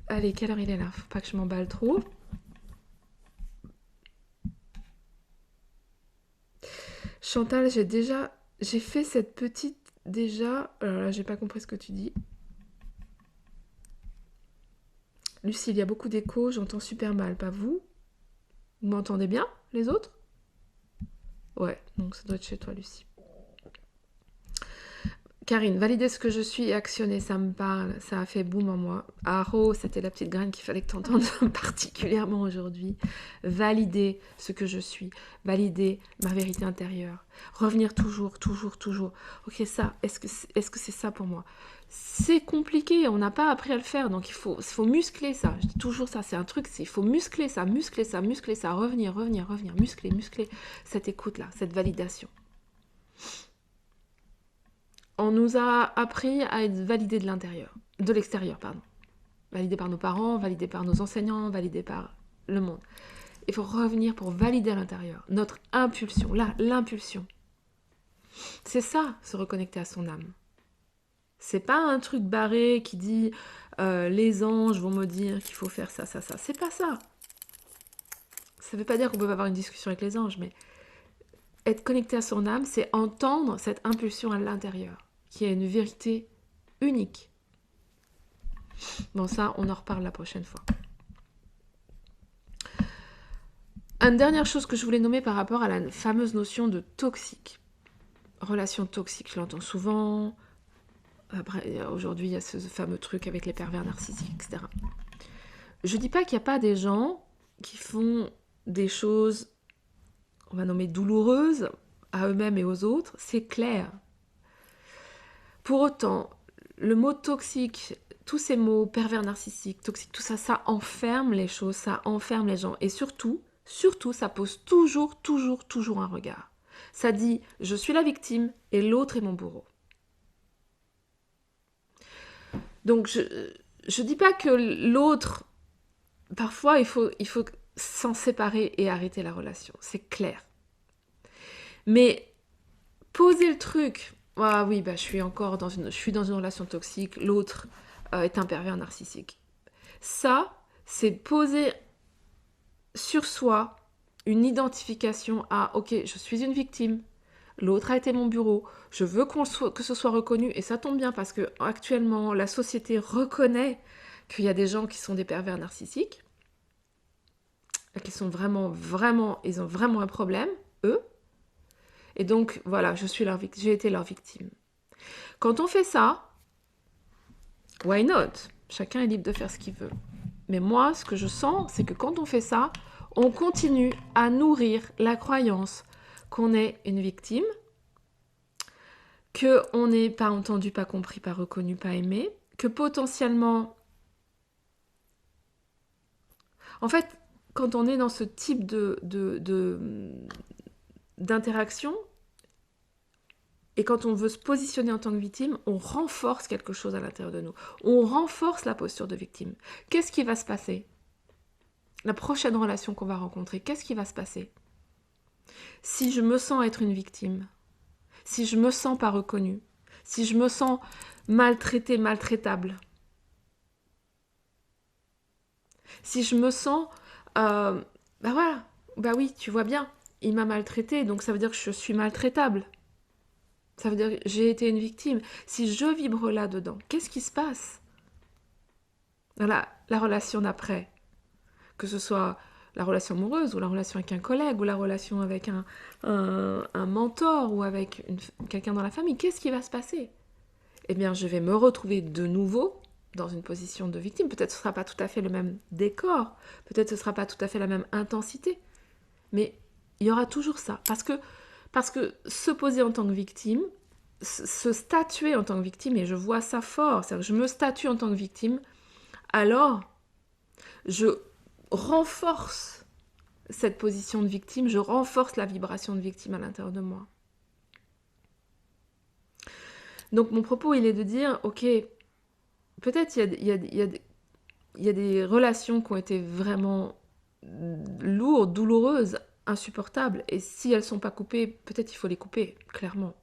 Allez, quelle heure il est là? Faut pas que je m'emballe trop. Chantal, j'ai fait cette petite déjà. Alors là, j'ai pas compris ce que tu dis. Lucie, il y a beaucoup d'écho, j'entends super mal, pas vous? Vous m'entendez bien, les autres? Ouais, donc ça doit être chez toi, Lucie. Karine, valider ce que je suis et actionner, ça me parle, ça a fait boum en moi. Aro, c'était la petite graine qu'il fallait que tu entendes particulièrement aujourd'hui. Valider ce que je suis, valider ma vérité intérieure. Revenir toujours. Ok, ça, est-ce que c'est ça pour moi? C'est compliqué, on n'a pas appris à le faire, donc il faut muscler ça. Je dis toujours ça, c'est un truc, il faut muscler ça, revenir, muscler cette écoute-là, cette validation. On nous a appris à être validé de l'extérieur, pardon. Validé par nos parents, validé par nos enseignants, validé par le monde. Il faut revenir pour valider à l'intérieur. Notre impulsion, là, l'impulsion. C'est ça, se reconnecter à son âme. C'est pas un truc barré qui dit les anges vont me dire qu'il faut faire ça. C'est pas ça. Ça veut pas dire qu'on peut pas avoir une discussion avec les anges, mais être connecté à son âme, c'est entendre cette impulsion à l'intérieur, qui est une vérité unique. Bon, ça, on en reparle la prochaine fois. Une dernière chose que je voulais nommer par rapport à la fameuse notion de toxique. Relation toxique, je l'entends souvent. Après, aujourd'hui, il y a ce fameux truc avec les pervers narcissiques, etc. Je dis pas qu'il n'y a pas des gens qui font des choses, on va nommer douloureuses, à eux-mêmes et aux autres, c'est clair. Pour autant, le mot toxique, tous ces mots, pervers narcissique, toxique, tout ça, ça enferme les choses, ça enferme les gens. Et surtout, ça pose toujours un regard. Ça dit, je suis la victime et l'autre est mon bourreau. Donc, je dis pas que l'autre, parfois, il faut s'en séparer et arrêter la relation. C'est clair. Mais poser le truc, ah oui, bah, je suis dans une relation toxique, l'autre est un pervers narcissique. Ça, c'est poser sur soi une identification à, ok, je suis une victime, l'autre a été mon bourreau, je veux que ce soit reconnu, et ça tombe bien parce que actuellement la société reconnaît qu'il y a des gens qui sont des pervers narcissiques, qui sont ils ont vraiment un problème, eux, et donc voilà, j'ai été leur victime. Quand on fait ça, why not? Chacun est libre de faire ce qu'il veut. Mais moi, ce que je sens, c'est que quand on fait ça, on continue à nourrir la croyance qu'on est une victime, qu'on n'est pas entendu, pas compris, pas reconnu, pas aimé, que potentiellement... En fait, quand on est dans ce type d'interaction, et quand on veut se positionner en tant que victime, on renforce quelque chose à l'intérieur de nous. On renforce la posture de victime. Qu'est-ce qui va se passer? La prochaine relation qu'on va rencontrer, qu'est-ce qui va se passer? Si je me sens être une victime, si je me sens pas reconnue, Si je me sens maltraitée, maltraitable. Si je me sens... bah voilà, bah oui, tu vois bien, il m'a maltraitée, donc ça veut dire que je suis maltraitable. Ça veut dire que j'ai été une victime. Si je vibre là-dedans, qu'est-ce qui se passe dans la relation d'après? Que ce soit la relation amoureuse, ou la relation avec un collègue, ou la relation avec un mentor, ou avec quelqu'un dans la famille, qu'est-ce qui va se passer? Eh bien, je vais me retrouver de nouveau dans une position de victime. Peut-être ce ne sera pas tout à fait le même décor, peut-être ce ne sera pas tout à fait la même intensité, mais il y aura toujours ça. Parce que se poser en tant que victime, se statuer en tant que victime, et je vois ça fort, c'est-à-dire que je me statue en tant que victime, alors je renforce cette position de victime, je renforce la vibration de victime à l'intérieur de moi. Donc mon propos, il est de dire, ok, peut-être il y a des relations qui ont été vraiment lourdes, douloureuses, insupportables, et si elles ne sont pas coupées, peut-être il faut les couper, clairement.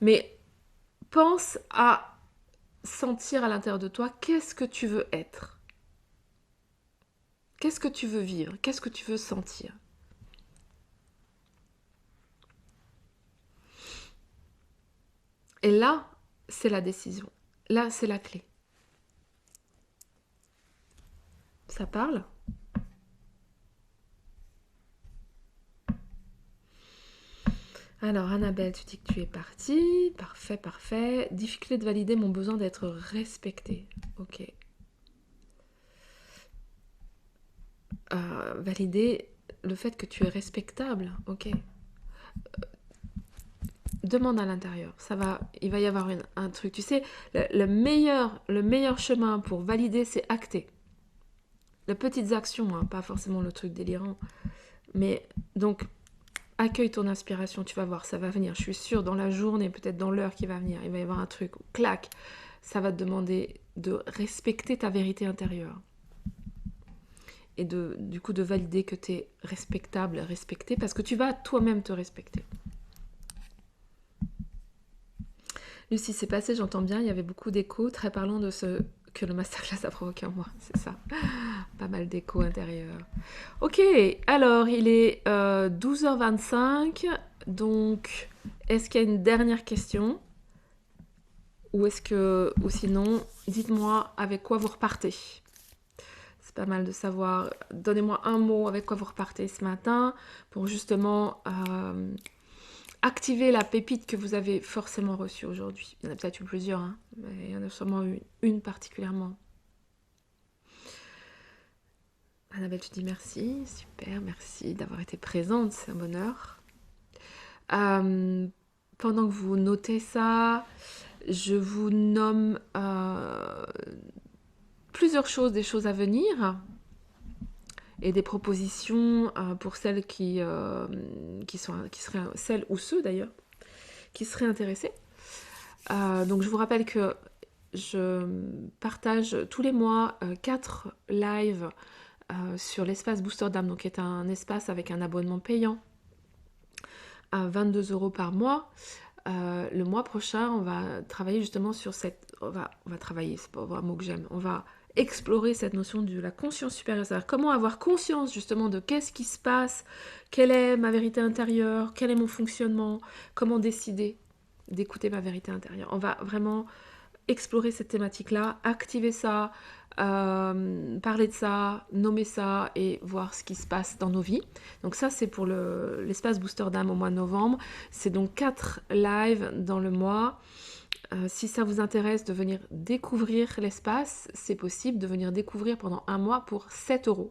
Mais pense à sentir à l'intérieur de toi, qu'est-ce que tu veux être? Qu'est-ce que tu veux vivre? Qu'est-ce que tu veux sentir? Et là, c'est la décision. Là, c'est la clé. Ça parle? Alors, Annabelle, tu dis que tu es partie. Parfait, parfait. Difficulté de valider mon besoin d'être respectée. Ok. Valider le fait que tu es respectable. Ok. Demande à l'intérieur. Il va y avoir un truc. Tu sais, le meilleur chemin pour valider, c'est acter. Les petites actions, hein, pas forcément le truc délirant. Mais donc, accueille ton inspiration, tu vas voir, ça va venir. Je suis sûre, dans la journée, peut-être dans l'heure qui va venir, il va y avoir un truc, clac, ça va te demander de respecter ta vérité intérieure. Et du coup, de valider que tu es respectable, respecté, parce que tu vas toi-même te respecter. Lucie, c'est passé, j'entends bien, il y avait beaucoup d'échos, très parlant de ce que le masterclass a provoqué en moi, c'est ça. Pas mal d'échos intérieurs. Ok, alors il est 12h25, donc est-ce qu'il y a une dernière question? Ou sinon, dites-moi avec quoi vous repartez. C'est pas mal de savoir, donnez-moi un mot avec quoi vous repartez ce matin pour justement activer la pépite que vous avez forcément reçue aujourd'hui. Il y en a peut-être eu plusieurs, hein, mais il y en a sûrement eu une particulièrement. Annabelle, tu dis merci, super, merci d'avoir été présente, c'est un bonheur. Pendant que vous notez ça, je vous nomme plusieurs choses, des choses à venir et des propositions pour celles qui seraient, celles ou ceux d'ailleurs, qui seraient intéressés. Donc je vous rappelle que je partage tous les mois 4 lives sur l'espace Booster d'âme, donc qui est un espace avec un abonnement payant à 22 € par mois. Le mois prochain, on va travailler justement sur cette... On va travailler, c'est pas un mot que j'aime. On va explorer cette notion de la conscience supérieure. C'est-à-dire comment avoir conscience justement de qu'est-ce qui se passe, quelle est ma vérité intérieure, quel est mon fonctionnement, comment décider d'écouter ma vérité intérieure. On va vraiment explorer cette thématique-là, activer ça, parler de ça, nommer ça et voir ce qui se passe dans nos vies. Donc ça, c'est pour l'espace Booster d'âme au mois de novembre. C'est donc 4 lives dans le mois. Si ça vous intéresse de venir découvrir l'espace, c'est possible de venir découvrir pendant un mois pour 7 €.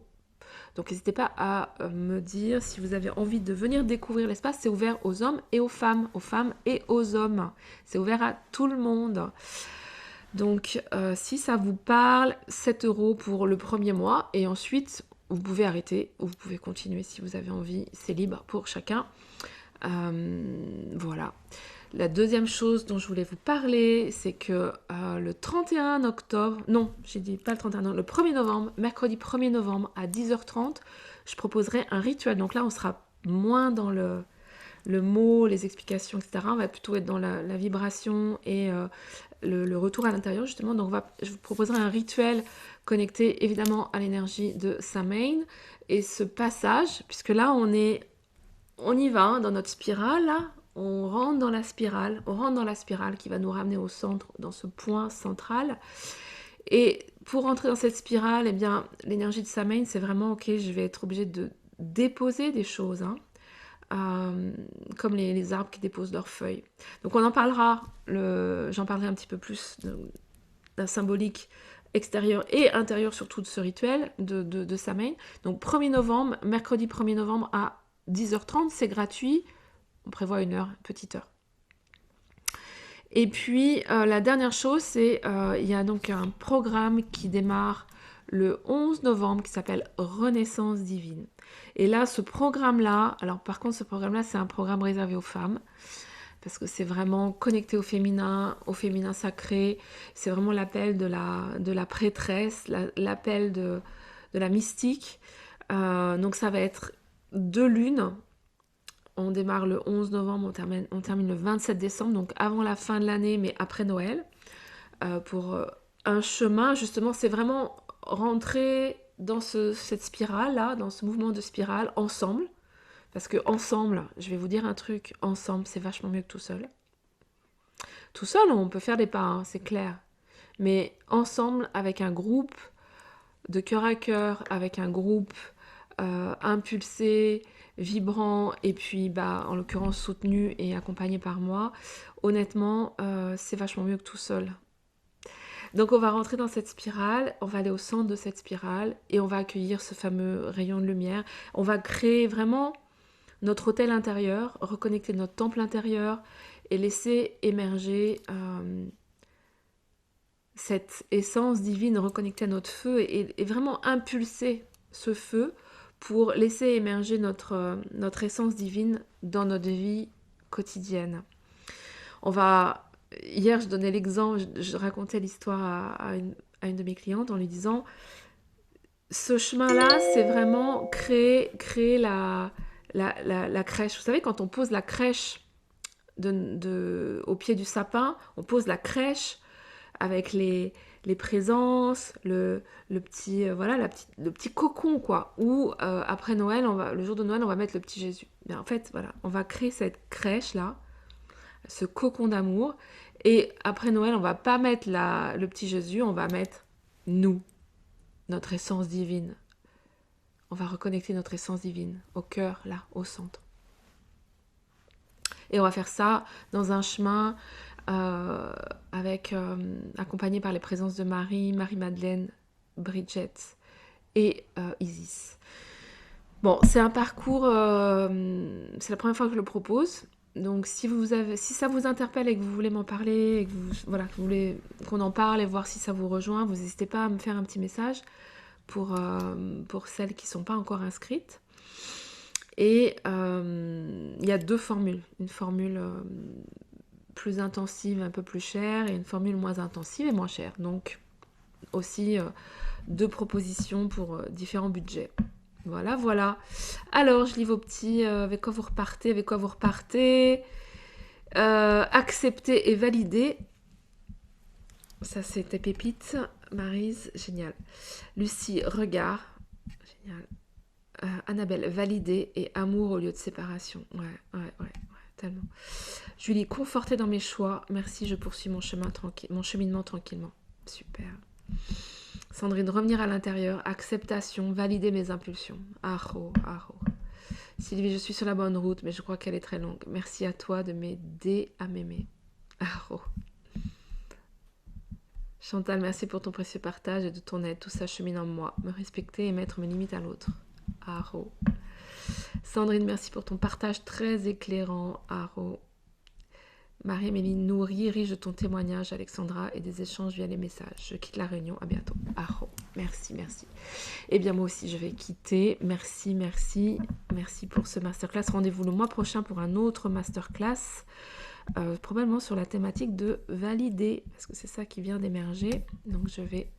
Donc n'hésitez pas à me dire si vous avez envie de venir découvrir l'espace. C'est ouvert aux hommes et aux femmes et aux hommes. C'est ouvert à tout le monde. Donc si ça vous parle, 7 € pour le premier mois et ensuite vous pouvez arrêter ou vous pouvez continuer si vous avez envie, c'est libre pour chacun. Voilà. La deuxième chose dont je voulais vous parler, c'est que le 31 octobre, non, j'ai dit pas le 31, non, le 1er novembre, mercredi 1er novembre à 10h30, je proposerai un rituel. Donc là, on sera moins dans le mot, les explications, etc. On va plutôt être dans la vibration et le retour à l'intérieur, justement. Donc, je vous proposerai un rituel connecté, évidemment, à l'énergie de Samhain. Et ce passage, puisque là, on y va, hein, dans notre spirale, là. On rentre dans la spirale qui va nous ramener au centre, dans ce point central. Et pour rentrer dans cette spirale, eh bien, l'énergie de Samhain, c'est vraiment, ok, je vais être obligée de déposer des choses, hein, comme les arbres qui déposent leurs feuilles. Donc on en parlera, j'en parlerai un petit peu plus d'un symbolique extérieur et intérieur surtout de ce rituel de Samhain. Donc 1er novembre, mercredi 1er novembre à 10h30, c'est gratuit. On prévoit une petite heure. Et puis, la dernière chose, c'est il y a donc un programme qui démarre le 11 novembre qui s'appelle Renaissance divine. Et là, ce programme-là, alors par contre, ce programme-là, c'est un programme réservé aux femmes, parce que c'est vraiment connecté au féminin sacré. C'est vraiment l'appel de la prêtresse, l'appel de la mystique. Donc ça va être 2 lunes. On démarre le 11 novembre, on termine le 27 décembre, donc avant la fin de l'année, mais après Noël. Pour un chemin, justement, c'est vraiment rentrer dans cette spirale-là, dans ce mouvement de spirale, ensemble. Parce que ensemble, je vais vous dire un truc, ensemble, c'est vachement mieux que tout seul. Tout seul, on peut faire des pas, hein, c'est clair. Mais ensemble, avec un groupe de cœur à cœur, avec un groupe impulsé, vibrant, et puis en l'occurrence soutenu et accompagné par moi, honnêtement, c'est vachement mieux que tout seul. Donc on va rentrer dans cette spirale, on va aller au centre de cette spirale et on va accueillir ce fameux rayon de lumière. On va créer vraiment notre hôtel intérieur, reconnecter notre temple intérieur et laisser émerger cette essence divine reconnectée à notre feu et vraiment impulser ce feu pour laisser émerger notre essence divine dans notre vie quotidienne. Hier, je donnais l'exemple, je racontais l'histoire à une de mes clientes en lui disant ce chemin-là, c'est vraiment créer la crèche. Vous savez, quand on pose la crèche au pied du sapin, on pose la crèche avec les présences, le petit le petit cocon, quoi. Ou après Noël, le jour de Noël, on va mettre le petit Jésus. Mais en fait, voilà, on va créer cette crèche là, ce cocon d'amour. Et après Noël, on va pas mettre le petit Jésus, on va mettre nous, notre essence divine. On va reconnecter notre essence divine au cœur, là, au centre. Et on va faire ça dans un chemin accompagné par les présences de Marie-Madeleine, Bridget et Isis. Bon, c'est un parcours, c'est la première fois que je le propose. Donc si ça vous interpelle et que vous voulez m'en parler, et que vous voulez qu'on en parle et voir si ça vous rejoint, vous n'hésitez pas à me faire un petit message pour celles qui ne sont pas encore inscrites. Et il y a 2 formules. Une formule plus intensive, un peu plus chère, et une formule moins intensive et moins chère. Donc aussi 2 propositions pour différents budgets. Voilà. Alors, je lis vos petits. Avec quoi vous repartez accepter et valider. Ça, c'était pépite. Maryse, génial. Lucie, regard. Génial. Annabelle, valider et amour au lieu de séparation. Ouais, tellement. Julie, confortée dans mes choix. Merci, je poursuis mon cheminement tranquillement. Super. Sandrine, revenir à l'intérieur, acceptation, valider mes impulsions. Aho. Sylvie, je suis sur la bonne route, mais je crois qu'elle est très longue. Merci à toi de m'aider à m'aimer. Aho. Chantal, merci pour ton précieux partage et de ton aide. Tout ça chemine en moi. Me respecter et mettre mes limites à l'autre. Aho. Sandrine, merci pour ton partage très éclairant. Aho. Marie-Amélie nourrie, riche de ton témoignage, Alexandra, et des échanges via les messages. Je quitte la réunion, à bientôt. Aho. Merci. Eh bien, moi aussi, je vais quitter. Merci pour ce masterclass. Rendez-vous le mois prochain pour un autre masterclass, probablement sur la thématique de valider, parce que c'est ça qui vient d'émerger. Donc, je vais